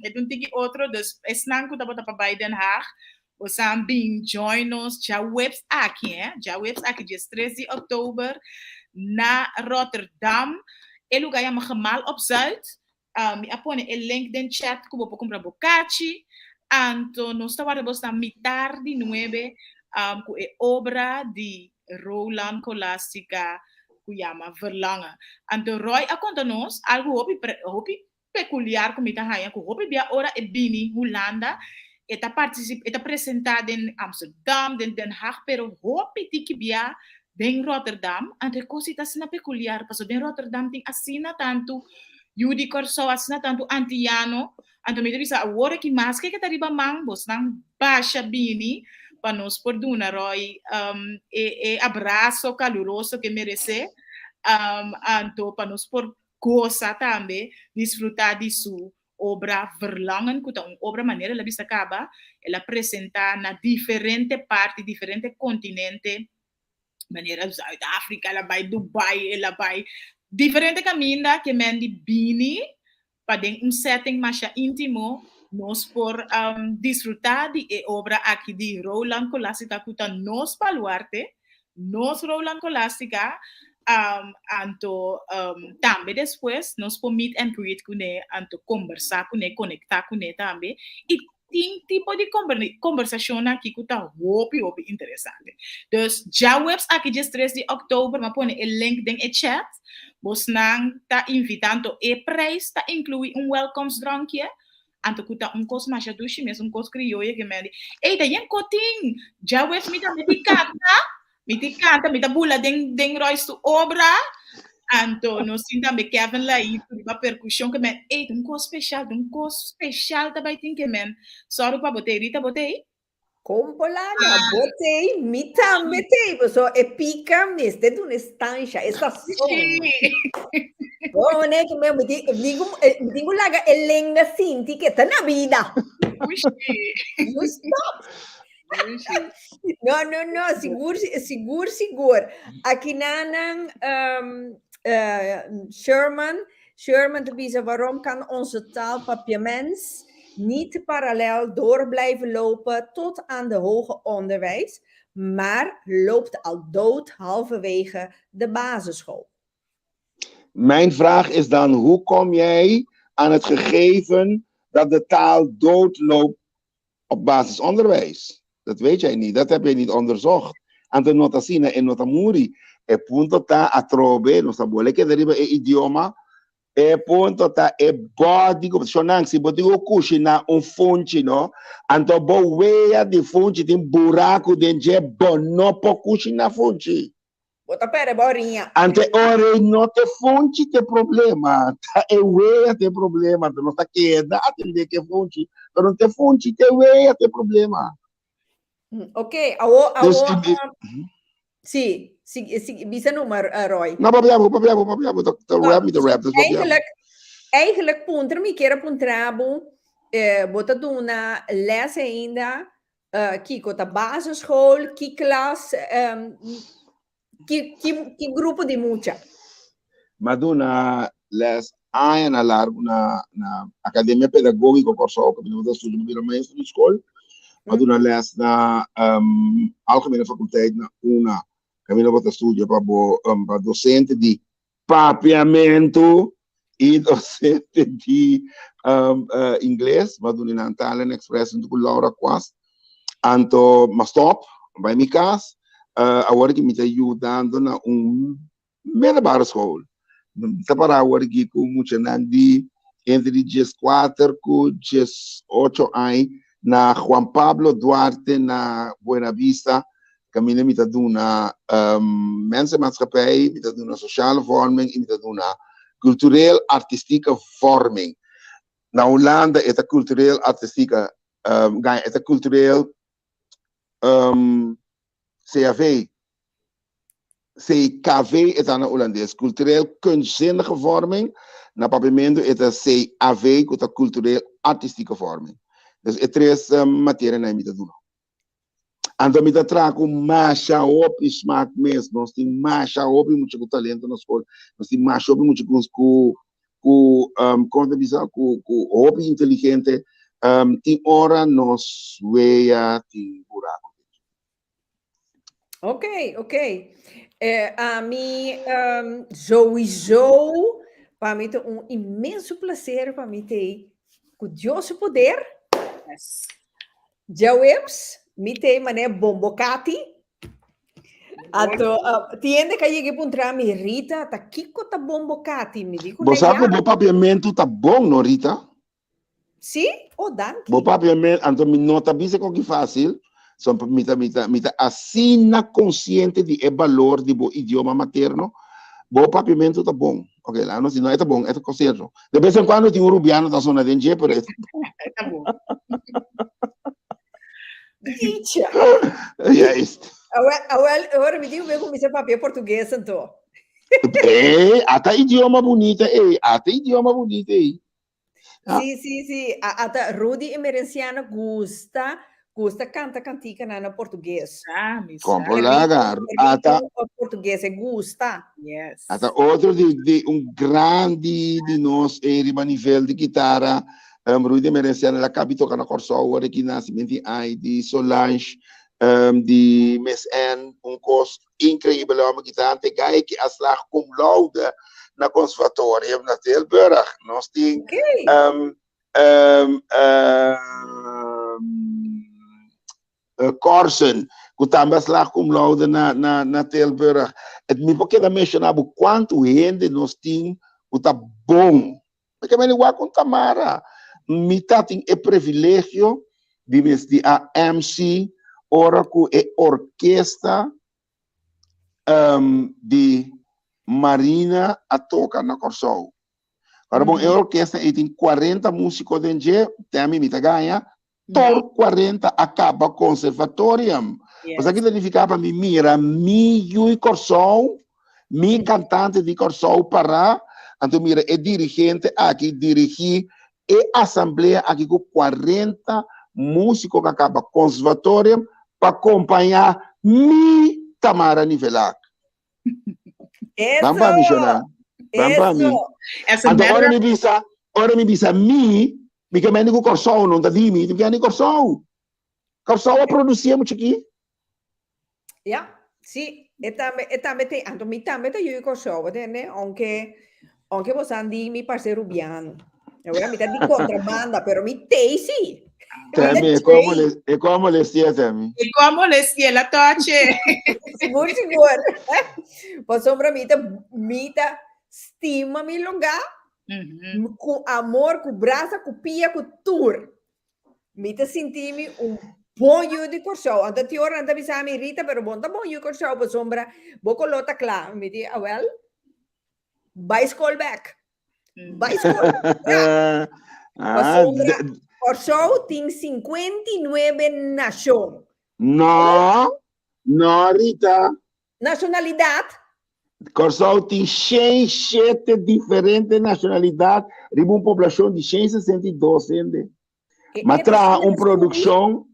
É um tique outro, dus es nang kutaba ta babay Den Haag. We zijn being join ons, ja webs aqui, ja webs aqui, dia 13 de outubro, na Rotterdam. El lugar é Gemal op Zuid. Me apone el link den chat, como para comprar bocachi. Anto, nós estamos na mitad de 9, com a obra de Roland Colastica, que chama Verlangen. Anto, Roy, a conta nós, algo hopi peculiar, como está aí, que hopi bia ora e bini, Holanda. Está apresentada em Amsterdam, em Den Haag, pero hopi tiki bia em Rotterdam. Ante cositas na peculiar, paso em Rotterdam tem assina tanto Judy Corso, assina tanto Antiano. Anto me bisa agora que mais que tariba mang, bos nang baixa bini, para nos perdona, Roy, abraço caloroso que merece, anto para nos por goza também, desfrutar de sua obra Verlangen, que é uma obra maneira ela bisa acaba, ela apresenta na diferente parte, diferente continente, maneira Zuid-África, ela vai Dubai, ela vai diferente caminho que mendi bini para um setting mais íntimo, nós por desfrutar de obra aqui de Roland Colastica, que nós baluarte, nós Roland Colastica, anto também depois nós por meet and greet com ele, anto conversar com ele, conectar com ele também, e tem tipo de conversação aqui que está hopi interessante. Dus já webs aqui dia 13 de outubro, mas põe o link dentro do chat, você não está invitando e prijs, está inclui welkomstdrankje, anto que está coisa mais doce, mesmo coisa criolla que me diz, ei, daí é cotinho, já webs me dá me dá bula den Royce tu obra, anto nós também Kevin lá aí para percussão que men um coisa especial também tem que men só para botei Rita botei Compolada, botei, me também, so é pica neste de uma estancha, essa som. Bom, né, que me digo lá que lenga sinti que tá na vida. Não, seguro. Aqui nanang Sherman te wijzen waarom kan onze taalpapiaments niet parallel door blijven lopen tot aan de hoger onderwijs, maar loopt al dood halverwege de basisschool. Mijn vraag is dan, hoe kom jij aan het gegeven dat de taal doodloopt op basisonderwijs? Dat weet jij niet, dat heb je niet onderzocht. Ante notasina en notamuri, e punto ta a trove, non sa vuole che deriva e idioma, e punto ta e bodigo, shonang si bodigo kushina un funci, no? Anto bo wea di funci, tin buraco, den je bonopo kushina funci. Bota pere borinha. Ante ore não te fonte te problema, tá ewe te problema, não está queda atender que fonte, mas não te fonte te ewe te problema. Ok, Dus, sim, bisa nummer, Roy. não papiamo, the rap me the rap, dus papiamo. Eigenlijk punter mi kera puntrabo, bota duna les ainda, kiko ta basisschool, ki klas, ki grupo de mucha. Maduna les aia na largo na academia pedagogica corso que eu estudo no primeiro mês de escola. Maduna les na algemene faculteit na una caminho para studio para docente de papiamento e docente de inglês, maduna na talent express com Laura Quas. Anto ma stop bij mijn kaas. Agora que me está ajudando na middelbare school. Tá para agora que com muita nandi entre dias 4 com dias 8 anos na Juan Pablo Duarte na Buena Vista. Caminho me está dando mensenmaatschappij, me está dando sociale vorming, me está dando cultureel artistieke vorming. Na Holanda é a cultureel artistieke, é a cultureel CAV. CKV is aan de Hollandees. Cultureel kunstzinnige vorming. Na papimento is de CAV, dat is cultureel artistieke vorming. Dus het is materie naar je te doen. En dan moet je traken masha op, je smaakt mes. Nós tem masha op, je moet je talento na school. Nós tem masha op, je moet je como diz, hobby inteligente. Tem hora nos veia, tem buraco. Ok. A mim, sowieso, para mim é imenso prazer para mim ter curioso poder. Yes. Já vemos, me tem mané bombocati. Tiende que chegue para me Rita, tá kiko tá bombocati, me digo. Você sabe que o papiamento tá bom, não, Rita? Sim, danke. O papiamento, então me nota bem que é fácil. Só mita assina consciente de o valor do idioma materno. O papiamento tá bom. Ok, lá não, se não é tá bom, é tá conserto. De vez em quando tem rubiano da zona de NG, por isso. Tá bom. Dicha. É isso. Agora me diga como é papel português, então. Até idioma bonito, até idioma bonito, Sim. Até Rudy Emerenciano gusta canta cantica na português. Compolagar. Até português gusta. Yes. Até outro de grande de nós a nível de guitarra, Rudy Merenciano la capito que na corso agora que nascimento de Solange, de Miss N, curso incrível uma guitarra que as lá cum laude na conservatório na Tilburg. Nós tem Corsen, que também lá cum laude na Tilburg. Het me porque da mencionar quanto gente nós tem que tá bom. Porque me igual com Tamara, me tá tem o privilégio de a MC ora com a orquestra de Marina a tocar na Corsol. Agora, bom, a orquestra tem 40 músicos de NG, tem a mim me ganha, por 40 acaba conservatorium. Mas aqui significa para mim, mira, e Corsol, mi cantante de Corsol para, então mira, é dirigente aqui, dirigir a assembleia aqui com 40 músicos que acaba conservatorium para acompanhar mi Tamara Nivelac. Vamos para missionar. Vamos para mim. Então, ora me bisa, mi que me digo Corsol, não tá dimi, tu vieni Corsol. Corsol a produzir muito aqui. Sì, e também tem, então mi também tem eu Corsol, né? Aunque você andi mi parce rubiano. Agora mi tá de contrabanda, pero mi tem sim. Temi, e como le stia, Temi? E como le stia la toce? Seguro. Poi sopra mita stima mi lugar, com amor, com braça, com pia, com tour. Mita sentimi Bom io di corso, anda ti ora anda bisami Rita pero bonta bom io corso po sombra, boko lota kla, mi di well. Bicycle back. Bicycle. Ah, Sombra, corso tem 59 nação. no, Rita. Nacionalidade. Corsol tem 7 diferentes nacionalidades, riba uma população de 162, gente. Matra produção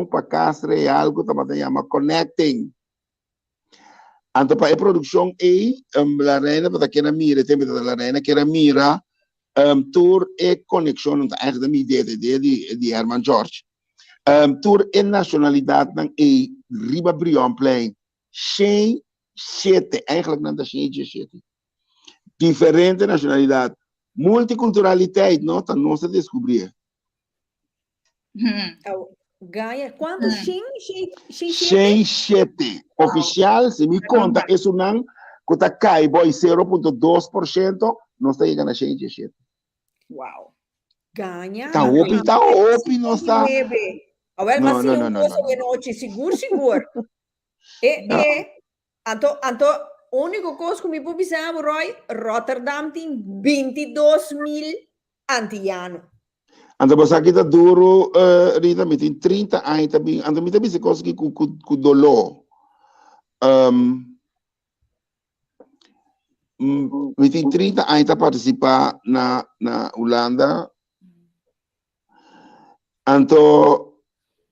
para casa e algo que chama connecting. Então para a produção la reina para que na mira, tempo da la reina que na mira, tour e conexão então eigenlijk de ideia de Herman George. Tour e nacionalidade dan riba Brion Plain. 7, eigenlijk não da 7. Diferente nacionalidade. Multiculturaliteit, não? Tá não se descobrir. Ganha quanto? 7. Oficial, se me conta, isso não, que tá cai, boy, 0.2%, não está chegando a 7. Uau. Ganha. Tá opi, não está. Awel, mas se não noite, seguro. Anto, único coisa que me publicava, Roy, Rotterdam tem 22.000 anti-ano. Então, você aqui tá duro, Rita, me tem 30 anos também. Então, me tem coisa que com dolor. Me tem 30 anos para participar na Holanda. Então,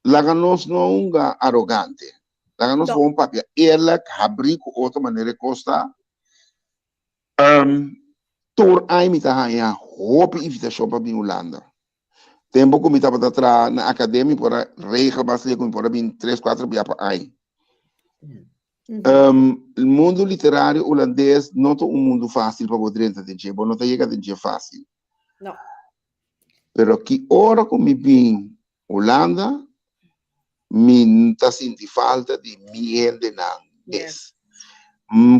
lá nós não é arrogante. Lá nós vamos papel eerlijk, abrir com outra maneira costa. Tour ai me tá aí, hoop invitação para vir Holanda. Tempo que me estava atrás na academia para regel bastante com para vir 3-4 dias para aí. O mundo literário holandês não é mundo fácil para poder entender, não está chegando a entender fácil. Não. Pero que hora que me vim Holanda, me está sentindo falta de gente na vez.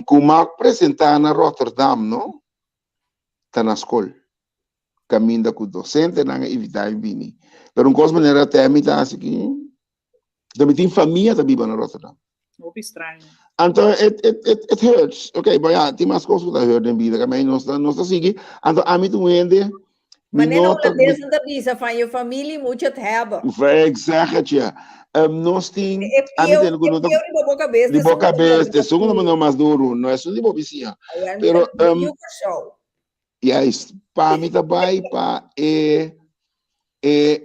Como apresentar na Rotterdam, não? Está na escola. Caminha com docente, não é evitar vir. Pero um coisa maneira até me está assim, também tem família também na Rotterdam. Muito estranho. Então, it hurts. Ok, mas ja, tem mais coisas que hurt em vida, que também não está seguindo. Então, a mim tu ende. Mas não holandês não avisa, van je família muito te hebben. Exact, ja. Nós temos... De boca cabeça, de segundo não mais duro, não é só de bobicinha. Pero, yes, para mim também, para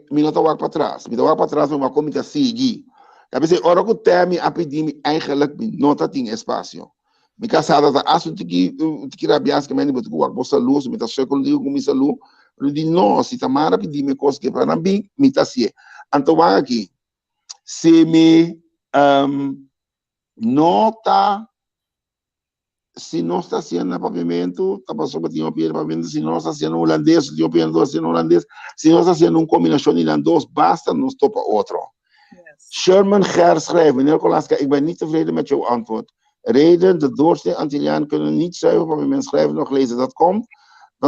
me não está para trás. Me está para trás, mas como está seguir. A vezes, hora que o termo a pedir, eigenlijk não tem espaço. Me casada, acho que rabias que me não vou com saúde, me está chegando com minha saúde. Eu digo, não, se está mal a pedir, me coisa que para mim, me está assim. Então, aqui, se me nota, se não está sendo pavimento, está passando para o pavimento, se não está sendo holandês, se não está sendo holandês, se não está sendo uma combinação de holandês, basta, não topa outro. Sherman Ger schrijft, meneer Kolaska, ik ben niet tevreden met jouw antwoord. Reden, de doorsnee Antillianen kunnen niet zuiver paviment schrijven nog lezen. Dat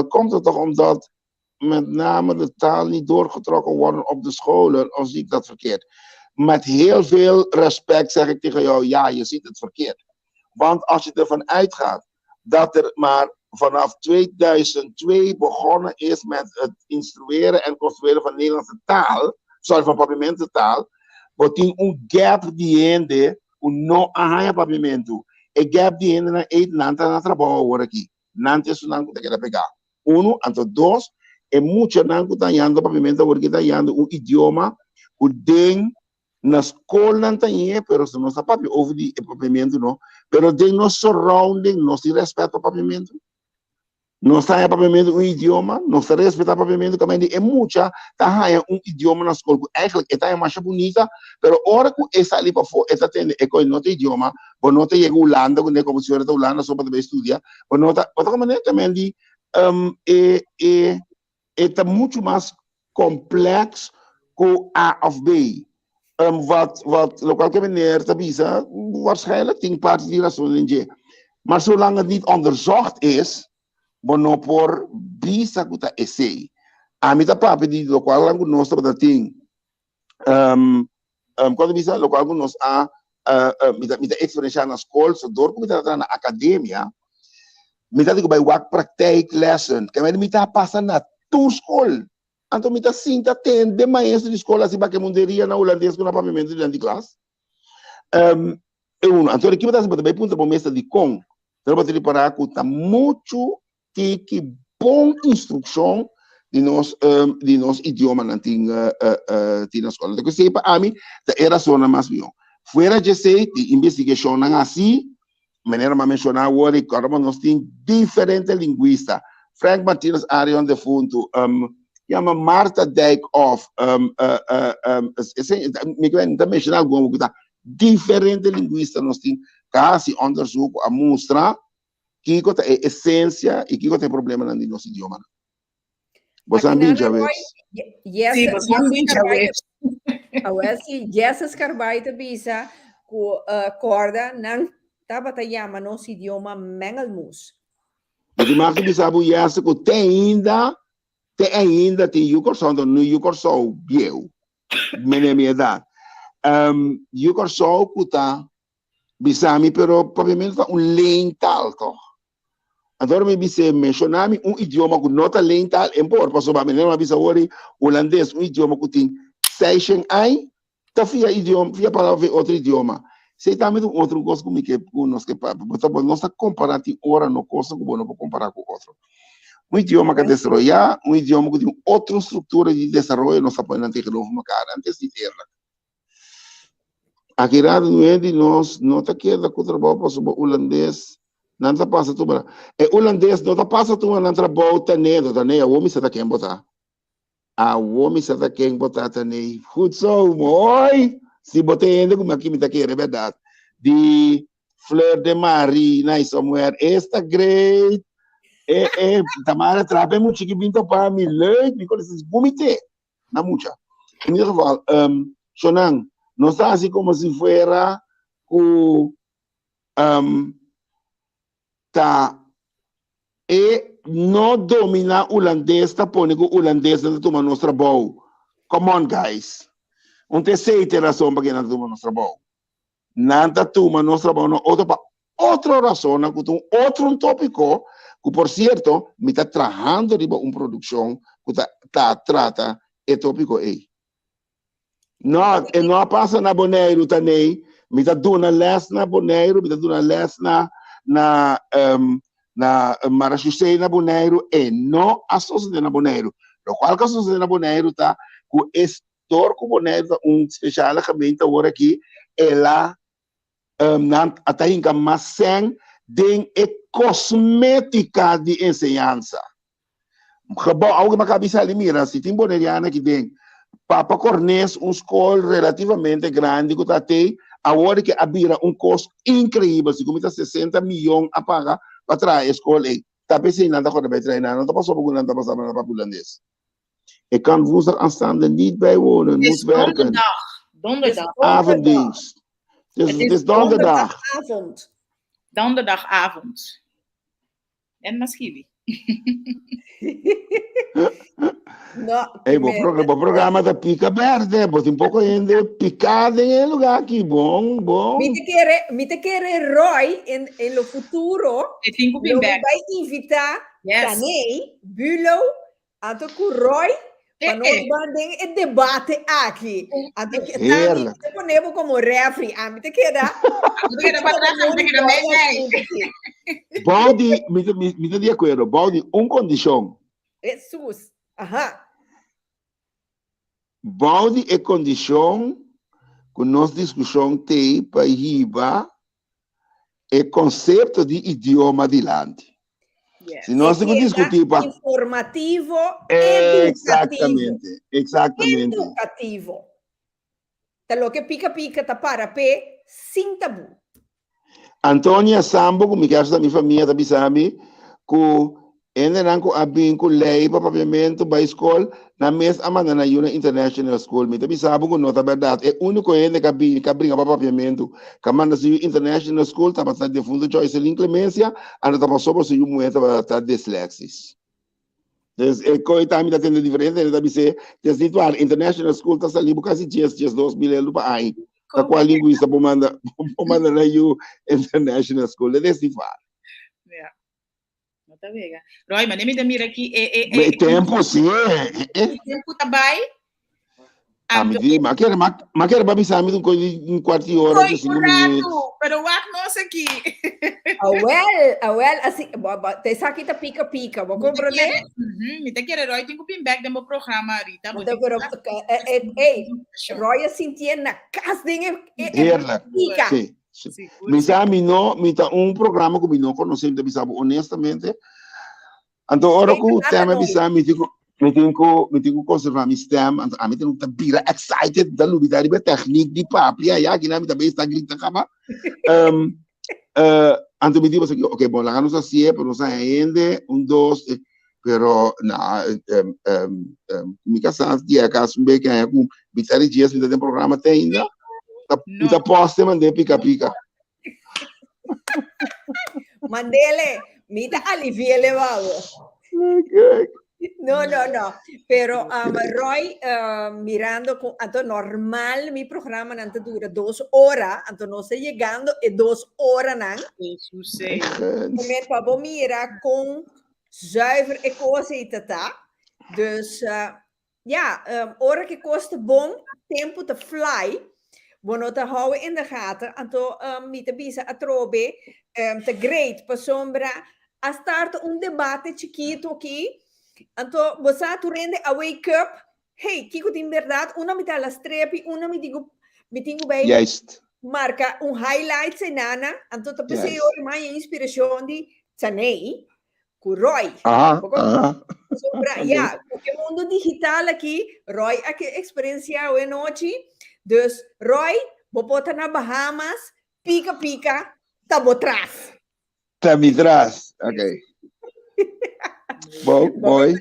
komt er toch omdat met name de taal niet doorgetrokken worden op de scholen, of zie ik dat verkeerd? Met heel veel respect zeg ik tegen jou, ja, je ziet het verkeerd. Want als je ervan uitgaat dat er maar vanaf 2002 begonnen is met het instrueren en construeren van Nederlandse taal, van pavimententaal, wordt een gap die ende, no haya pavimento. E gap die ende na 8 nanta na trabalho agora aqui. Nanta isso não que quer pegar. 1, então 2, é muito não que tá yando pavimento agora que tá yando um idioma, o den na escola não tem, pero se não está papel over de pavimento não, pero den no surrounding, não se respeita o pavimento. Não está pavimento um idioma, não se respeita o pavimento também é muita, tá um idioma na escola, eigenlijk é mais bonita, pero hora que essa ali para fora, essa tem é com outro idioma, ou não tem Holanda, quando é como se fosse Holanda só para estudar, ou não tá, outra maneira também de é muito mais complexo com A of B. Wat lokaal meneer Tabisa waarschijnlijk 10 parte die razón in je. Maar zolang het niet onderzocht is, bono por bisa kuta essay. A mim tá papo de local lang nostro da ting quando bisa local nos mita experiência na escola, so dor como mita na academia, mita digo by work praktijk lesson, que mita passa na tua escola. Então mita sinta tem de maestro de escola assim para que munderia na holandês com na pavimento de classe. Então aqui mita bem ponto para mestre de com, então para para que tá muito que bom instrução de nos idioma na tinha na escola. Então sei para a mim era só na mais bem. Fuera de sei de investigação na assim, maneira mais mencionar agora que agora nós tem diferente linguista. Frank Martinez Arion de fundo, chama Marta Dijkhoff, me quero mencionar alguma coisa. Diferente linguista nós tem quase onderzoek a mostrar que é a essência e que é problema no nosso idioma. Você também já vê. Sim, você também já vê. Jessas Carbaita bisa ku corda nang tabatayama nosso idioma mengalmus. Mas mais que bisa bu Jessa que tem ainda o curso no o curso bieu. Minha idade. O curso que tá bisami pero provavelmente tá lental to. Agora me bisa mencionar idioma que nota lental embora posso ba menina bisa ori holandês idioma que tem session ai tá via idioma via palavra outro idioma. Se também outro coisa como que nós que nós tá comparar ora no coisa que não comparar com outro. Idioma que desarrollar, idioma que tem outra estrutura de desenvolvimento nós apoiamos na uma cara antes de ter. Aqui no é de nós não tá queda com o trabalho para o holandês não tá passa tu para é holandês não tá passa tu na trabalho tá né o homem se tá quem botar o homem se tá quem botar tá né futsal moi se botei ainda como aqui me tá querendo é verdade de Fleur de Marie nice somewhere esta great Tamara trabe muito que binta para me ler because esses gumite na mucha em geval Shonan não está assim como se fuera o tá e não domina holandês tá pone que holandês não toma nosso trabalho. Come on guys. Não tem seita razão para que não toma nosso trabalho. Não tá toma nosso trabalho outra razão, outro tópico que por certo me está trabalhando de produção que tá trata é tópico aí. Não passa na Bonaire também, me está dando les na Bonaire, me está dando les na Marachusei na Bonaire e não associa na Bonaire. O qual que associa na Bonaire tá com estor com Bonaire especialmente agora aqui ela até inca masen de cosmética de ensinança. Gebouw algo na cabeça ali mira, se tem boneriana que tem Papa Cornés, escola relativamente grande que está tem, agora que abrir custo incrível, se como 60 milhões a pagar para trás a escola, está pensando nada quando vai treinar, não está passando por nada passando na holandês. Ik kan woensdag aanstaande niet bijwonen, moet werken. Donderdag. Avonddienst. Het is donderdag. Donderdagavond. En misschien. No, programa da Pica Verde, bote um pouco ainda picada em lugar aqui, bom. Me te querer Roy em lo futuro, eu vai invitar Tanei, Bulo, ato com Roy, para nós mandem o debate aqui. Ato que Tanei, te ponemos como refri, me te queda. Bom de, me de acordo, bom de condição. Jesus, aham. Bom de condição que nossa discussão tem para riba é conceito de idioma de lande. Yes. Se nós discutir para informativo, exatamente. Educativo. Lo que pica tá para pé sem tabu. Antônia Sambo, que me quer da minha família, da Bisami, que ainda não abin com lei para papiamento para a escola, na mesma amana na Una International School, me também sabe que não é verdade. É o único ainda que brinca para papiamento, que manda se International School, está passando de fundo Joyce inclemência, anda está passando se o moeda está dislexis. Dus ik também está tendo diferente, ele também se situar international school tá salindo quase 2 mil para aí. Tá qual linguista para mandar na you international school, ele se faz. Yeah. Não tá vendo? Roy, mas nem me dá mira aqui. Tempo sim. Tempo tá bem. Ma quero para pensar um quarto de hora, Foi 5 minutos. Pero wak nós aqui. Well, assim, tem aqui tá pica, vou compreender? Me te quer Roy, tenho que back do meu programa Rita. Roy assim tinha na casa dele. Pica. Sim. Me sabe não, programa que me não conhecemos, me sabe honestamente. Então, ora que o tema me sabe me tenho que conservar minha stem, a mim tenho que estar excited da luvidade da técnica de papo, e aí que na minha também está gritando acaba. Então me digo assim, ok, bom, lá nos assim, para nós ainda 2, pero na me casar dia caso bem que é com vitória dias me tem programa tem ainda, tá poste mandei pica. Mandele, me tá alivia levado. Okay. No. Pero Roy, mirando, entonces normal mi programa nanti dura 2 horas, entonces no estoy llegando en 2 horas nan. Isso sei. Met pabo mira com zuiver e coisa e tata. Dus hora que kost bom, tempo te fly. Bueno, te houden in de gaten. Entonces, mi te bisa a trobe, te great, pa sombra, a start debate chiquito aqui. Então, você rende a wake up. Hey, Kiko, em verdade, uma me dá a strepe, uma me digo bem, marca highlight sem nana. Então, eu pensei, eu mais inspiração de Chanei, com Roy. Porque o mundo digital aqui, Roy, aqui experiência é noite. Dus, Roy, vou botar na Bahamas, pica, tá trás. Tá me trás, ok. Boy.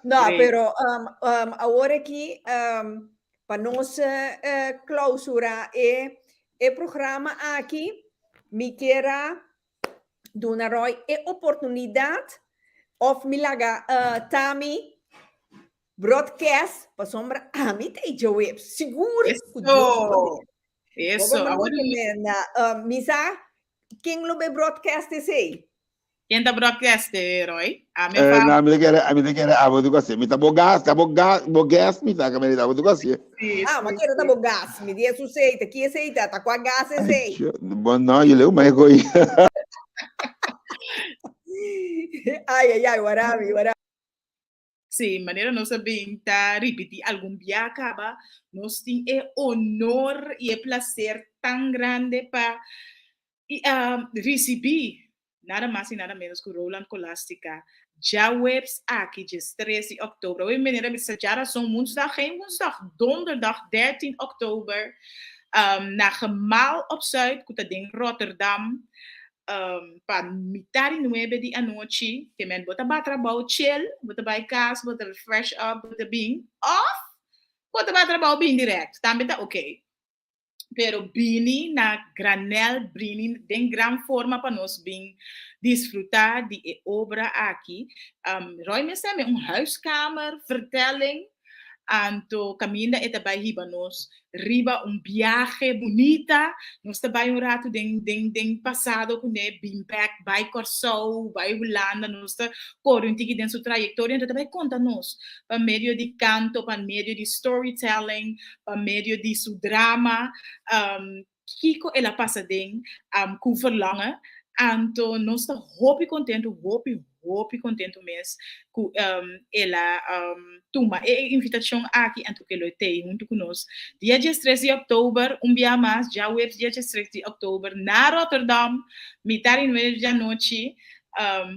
No, pero ahora aqui, para nossa clausura e programa aqui, me quero dar Roy a oportunidade of milaga Tami broadcast para sombra a mim tem web seguro. Isso. Misa quem lo be broadcast sei. Quem tá broadcast, Roy? Não, me quer abo do que me tá bogas, me tá que abo do que mas quero tá bogas, me dia suceita, que aceita, tá com a gas sei. Bom, não, eu leio mais coi. Ai, warabi. Sim, maneira nós sabemos repetir algum dia acaba, nós temos honor e prazer tão grande para receber nada mais e nada menos que Roland Colastica. Já webs aqui, dia 13 de outubro. We meneer, we já são geen woensdag, donderdag 13 oktober. Na Gemaal op Zuid, que em Rotterdam. Para mitad de 9 de noite, que men bota trabalho chill, bota by casa, bota fresh up, bota bem off, bota trabalho bem direto. Também tá ok. Pero bini na granel, bini de gran forma para nós bem desfrutar de obra aqui. Roy me chama huiskamer, vertelling, anto caminda eta bij hiba nos riba viaje bonita, nos trabalha rato den passado com né been back by Corsou, by Holanda, nos tá corrente dentro sua trajetória, então também conta nos, para meio de canto, para meio de storytelling, para meio de seu drama, Kiko ela passa den com verlangen, anto nos tá hopi contento mesmo com ela toma a invitação aqui anto que ele tem junto conosco dia 13 de outubro dia mais já o dia 13 de outubro na Rotterdam metade em 9 da noite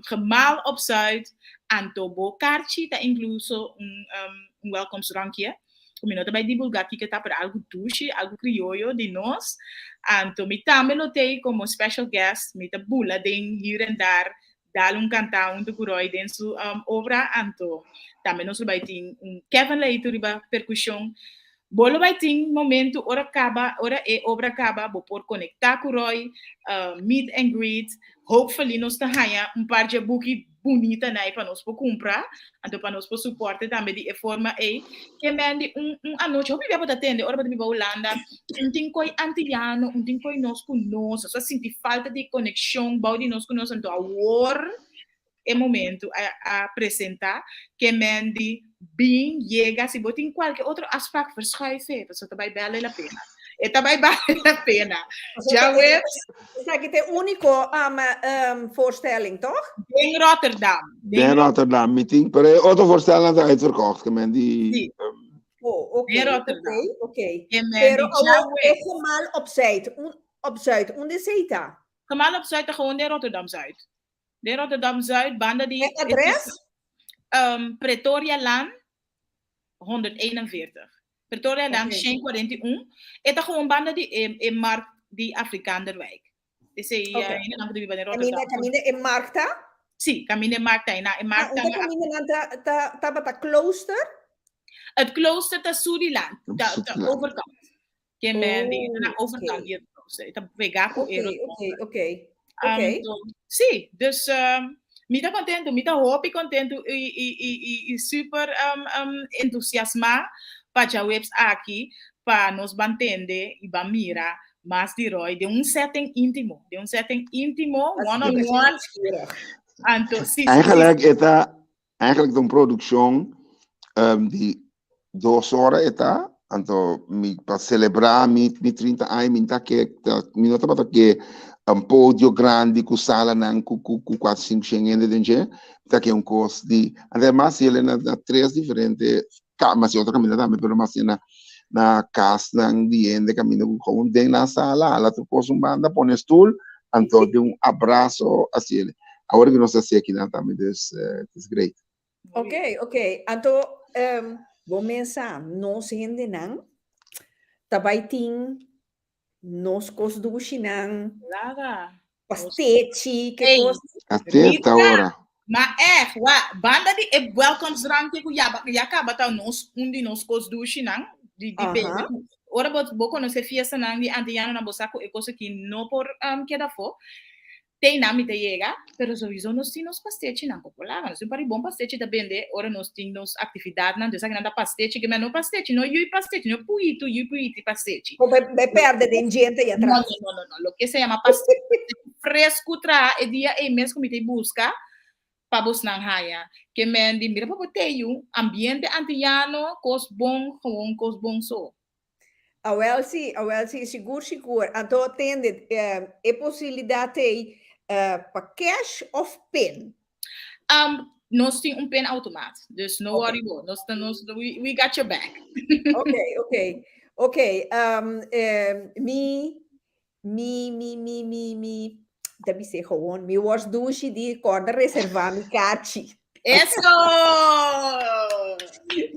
Gemaal op Zuid anto bo kaartje tá incluso welkomstdrankje como nós também divulgar que tá para algo douce, algo criollo de nós anto me também notei como special guest me tá bula den hier en daar dar cantar junto com Roy dentro sua obra anto também nós vai ter Kevin Leito riba percussão bolo vai ter momento ora obra acaba vou por conectar com Roy meet and greet hopefully nós tá ganha par de bonita né para nós por comprar, então para nós por suporte também de forma aí que mende anoite eu me vou atender ora para me vou Holanda tem coi antiano tem coi nós conosco só senti falta de conexão bau de nós conosco então agora é momento a apresentar que mende bem chega se botar em qualquer outro aspecto verschuiven so também vale a pena e também vale a pena já é que tem único voorstelling, toch? em Rotterdam In Rotterdam meeting, maar auto voorstellen dat uitverkocht. Ik ben die. Sim. Oh, oké. In Rotterdam. Oké. Que Pero mende já é helemaal op Zuid. Onde zit dat? Kamal op Zuid gewoon de Rotterdam Zuid. De Rotterdam Zuid, banda die. Het adres? Pretoria Laan 141. Pretoria Laan 141. Het is gewoon banda die in markt die Afrikaanderwijk. Dus in de Rotterdam. Camine in Markta? Sim, camine in Markta. In Markta. Camine naar klooster? Het klooster te Suriname, de overkant. Je bent de overkant hier. Het Vegaco. Oké. Sim, dus mita contento, mita hopi contento e super entusiasma para já webs aqui para nos mantende e para mira mais de roi de setting íntimo, one-on-one. Eigenlijk de productie die 2 horas eta, então para celebrar mi 30 anos, mi nota que pódio grande com sala não com 4, 5 gente dentro, tá que custo de, además ele na 3 diferentes, mas outra caminha também, pero mas na casa não de gente caminha com dentro na sala, lá tu pôs banda, põe stool, então de abraço assim ele. Agora que nós estamos aqui também, this great. Ok. Então vou pensar, nós ainda não, também tem nós costumes não, pastete, que coisa. Até esta hora. Mas banda de welcomes rank que já acaba tá nós de nós costumes não, de ora vou conhecer fiesta não de antiano na bosaco é coisa que não por que da for. Tem nome de chega, pero sowieso nós temos pastete não popular, nós temos para bom pastete da vender, ora nós temos atividade não, dessa grande pastete que não pastete, não pastete, não puito pastete. Vai perder de gente aí atrás. Não, o que se chama pastete fresco tra e dia e mês como te busca para buscar raia, que mende mira para botar ambiente antiano, cos bom so. Awel sim, seguro. Então atende é possibilidade para cash of PIN. Nós temos PIN automaat, dus no worry about. We got your back. Ok. Deve ser gewoon. Me was douche die corda reservar mi cachi. Eso!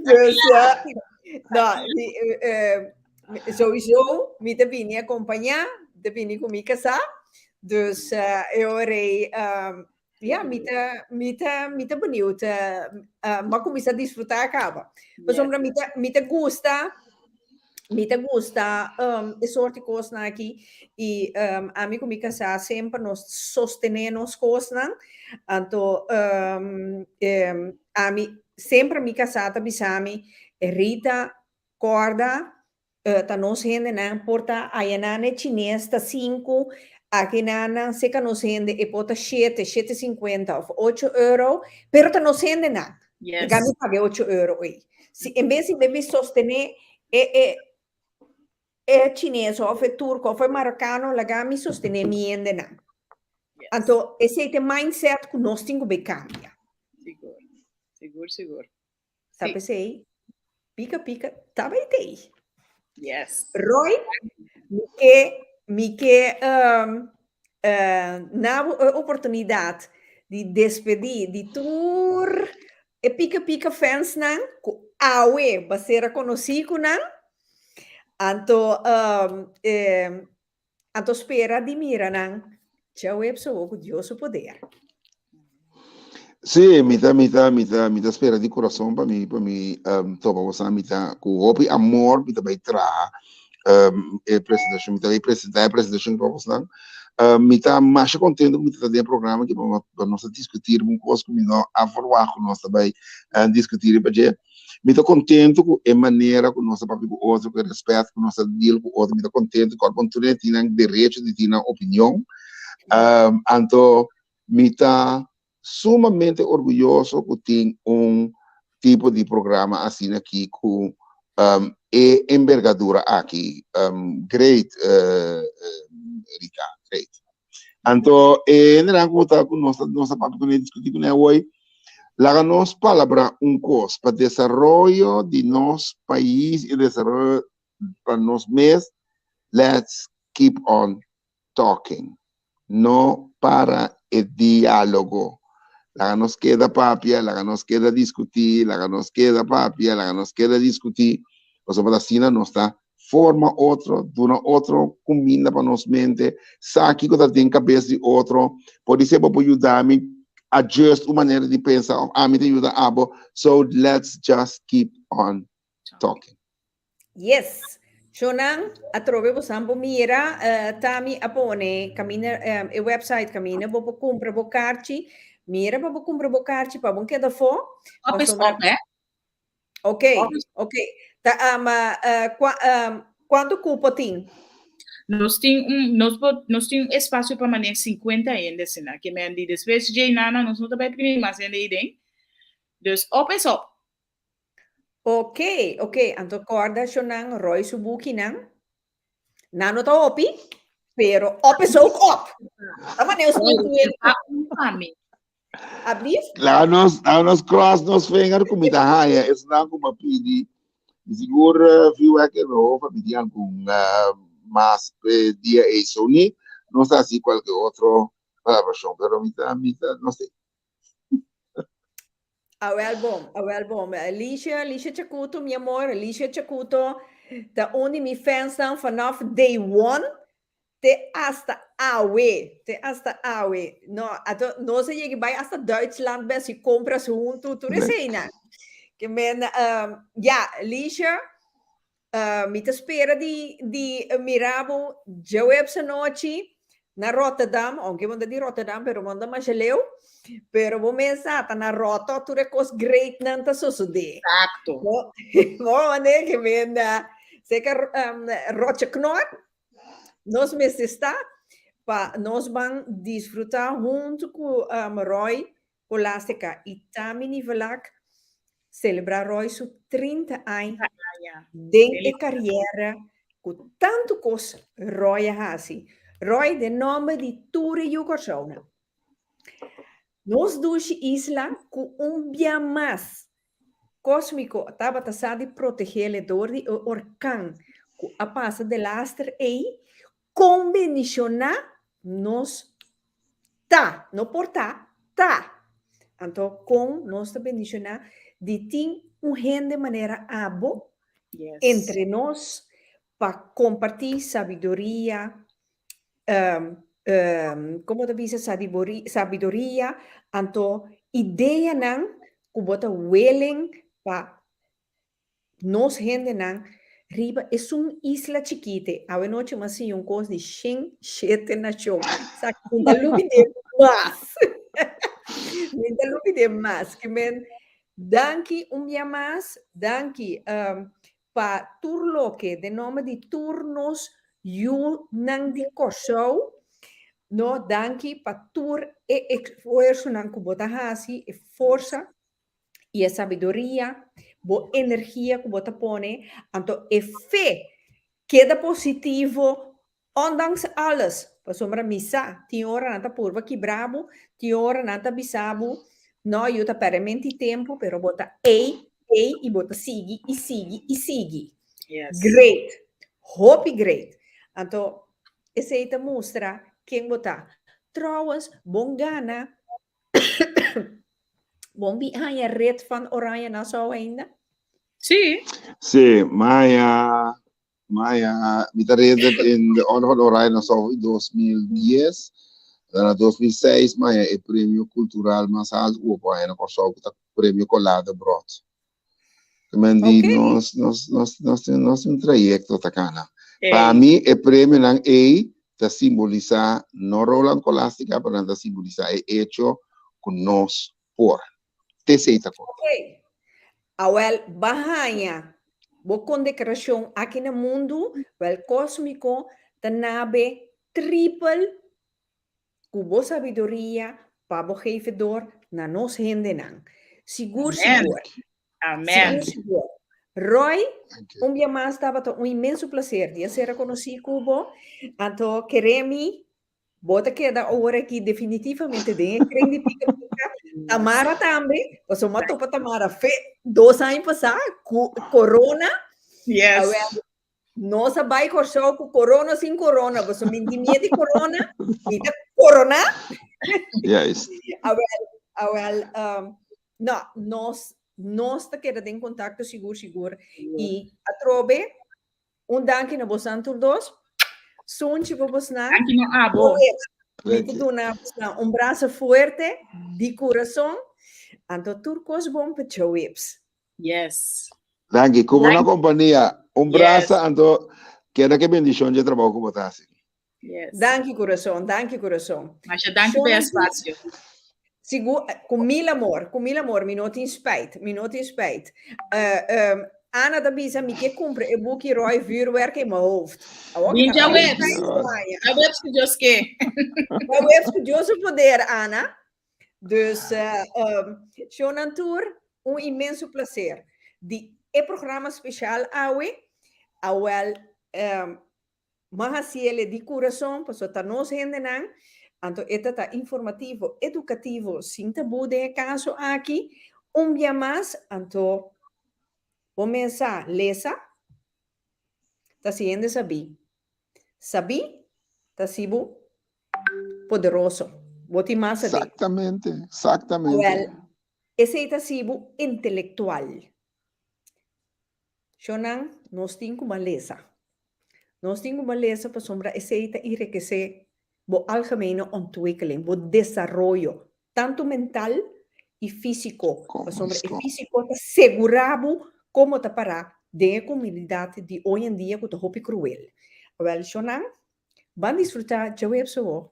Dus sowieso, me te vini acompanhar, te vini comigo casar. Dus eu orei, me te benieuwd, maar começa a desfrutar acaba. Mas me te gusta, e sorte coisa aqui e a mim comigo casar sempre nos sostener nos coisas, então a mim sempre me casar tá bisami Rita corda tá nos gente não porta aí na chinês tá 5 aqui na seca nos gente e porta 7,50 ou 8 euro, pero tá nos gente não. Gami pague 8 euro aí. Se em vez de sostener é chinês ou é turco ou é marocano, la gami sostener miende não. Então esse é o mindset que nós temos que cambiar. Seguro. Sabe se pica, tá bem aí. Yes. Roy, me que na oportunidade de despedir de tour e pica fans não, awe vai ser conhecido não, então espera de mira não, já é pessoa que Deus o poder. Sì, mi spera di coração para mim, topa você mi com hopi amor, mi vai tra apresentação, mi vai apresentação para você, me está mais contente com o programa que para nós discutir um coisa que nós avaliar com nós também discutir porque me está contente com a maneira que nós papel com outro com respeito com nossa deal com outro me está contente com a oportunidade de ter direito de ter opinião então me está sumamente orgulhoso que tem tipo de programa assim aqui com envergadura aqui great Rita, great. Então, nós vamos com nossa papo que discutir com hoje, lá nos palavra coisa para desenvolvimento de nosso país e desenvolvimento para nós mesmos. Let's keep on talking, não para o diálogo. Lá nos queda papia, lá nos queda discutir, lá nos queda papia, lá nos queda discutir. Ou seja, assim não está forma outro, duna outro comida para nós mente, sabe que está em cabeça de outro, pode ser para ajudar-me adjust uma maneira de pensar, me ajuda a so let's just keep on talking. Yes. Shonan, atrove po sampo mira, tami apone, camina, e website camina, bo compra bo carci, mira bo compra bo carci, pa bon che da fo. Office Ok, ok. Quanto cupo tem? Nós temos espaço para manejar 50 ainda, que me andi depois de nada, nós não também primeiro mais ainda idem. Dus op is op. Ok. Então corda shonan Roy subuki nan. Nano ta opi, pero op is ook op. Tama neus Mami. Abrir? Lá nós cross nos finger comida raia, isso não como pedi. Seguro viu é que não para pedir algum mas dia é isso nem não sei se qualquer outro palavra pero não sei. Well bom. Alicia Chacuto, meu amor, Alicia Chacuto, da onde me fans são vanaf day one, te hasta awe. No se llegue vai hasta Duitsland, bem se compras junto, tu resina. Que men, Alicia, me te espera de mirabo, eu essa noite na Rotterdam, aunque manda de Rotterdam, pero manda mais leu, pero vou pensar, tá na Rota, tu recos great nanta sucede. Exacto. Vou né que men, sei que Rocha Knor, nós me está, pa nós vamos desfrutar junto com Roy Polástica e também nivelak celebrar Roy su 30 anos de carreira com tanto coisa Roy assim. Roy de nome de Ture Yugorsona. Nós duas isla com dia mais cósmico estava tassado de proteger de orcão com a passa de lastre e combinacionar nos não portar então com nós bendicionar de ter gente de maneira abo entre nós para compartilhar sabedoria como te dice sabedoria então ideia não que bota willing para nós gente não riba é isla chiquita a noite mas sim coisa de 7 nações sabe ainda lupide mais que men danke dia mais danke para turlo que de nome de turnos nang di corso no danke para tur e esforço nang kubota hasi e força e a sabedoria bo energia kubota pone anto e fé queda positivo ondanks alles pa sombra missa ti ora nata purva ki bravo ti ora nata bisabu no aiuta per menti tempo però bota e bota sigi Yes. great hope great então essa aí mostra quem botar trouwens bongana bom a red van Oranje Nassau ainda Sim. Sim, Maya me rede in de Honor Oranje Nassau em 2010. Em 2006, Maya é prêmio cultural mais alto o Oranje Nassau que tá prêmio colado brot. Também nós temos trajeto tá cana. Para mim é prêmio não é te simboliza no Roland Colástica, pero te simboliza el hecho con nos por. Te seita con. Ok. Awel, bahaya. Bokon declaração aqui no mundo, wel cósmico, tanabe triple, cubo sabedoria, pabo gevedor, na nos hende nan. Sigur, Amen. sigur. Amen. Sigur. Roy, Thank you. dia mais estava um imenso prazer de ser reconhecido cubo, então queremos bota que da hora que definitivamente de crem de pica pica Tamara também, você uma topa Tamara fe 2 anos passar corona, Yes. nossa vai correr com corona sem corona, você me medo de corona, e da corona, Yes. não, nós tá querendo em contato seguro e a trobe danke na bosantur dos, sonte para você na Aqui no abo. Thank you. um braço forte de coração, então turcos bom para Jowips. Yes. Thank you. Como una Thank- compañía, un Yes. brazo, ando, quiera que bendición de trabajo como está así. Yes. Danke coração. Mas je dank je bij espaço. Sigur, com mil amor, me não tem spijt. Ana da Bisa, me que compra e boekje Roy vuurwerk in mijn hoofd. Ninja Webs. Yes. A webs que Deus quer. Maar we hebben Jose poder, Ana. Dus, Shonan Tour, imenso prazer. É programa especial, awel, mahasiele de coração, para só nos rendenan. Então, é informativo, educativo, sem tabu de caso aqui. Dia mais, então, começar lesa, tá sendo sabi, tá sibo poderoso. Boti massa de. Exactamente, exactamente. Well, esse tá sibo intelectual. Shonan, nós temos uma lesa. Nós temos uma lesa para sombra esse tá enriquecer bo algemene ontwikkeling, bo desarrollo, tanto mental e físico. Para sombra Isso. físico tá segurado como tá para de comunidade de hoje em dia que tá hopi cruel. Well, Shonan, van disfrutar de webso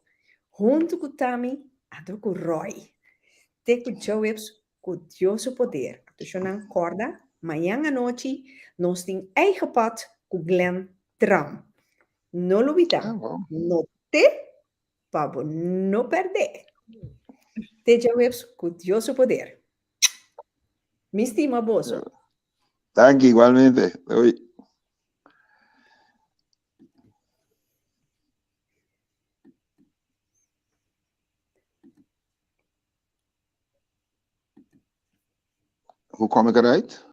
junto com Tami, ando com Roy. Te com Joeps, com Deus o poder. Shonan corda, amanhã à noite, nós temos eigen pad com Glenn Tram. Não lo olvidar. Ah, bom. Não te, para não perder. Te Joeps, com Deus o poder. Me estima, bozo. Thank you, igualmente. Uy. Hoe kom ik eruit?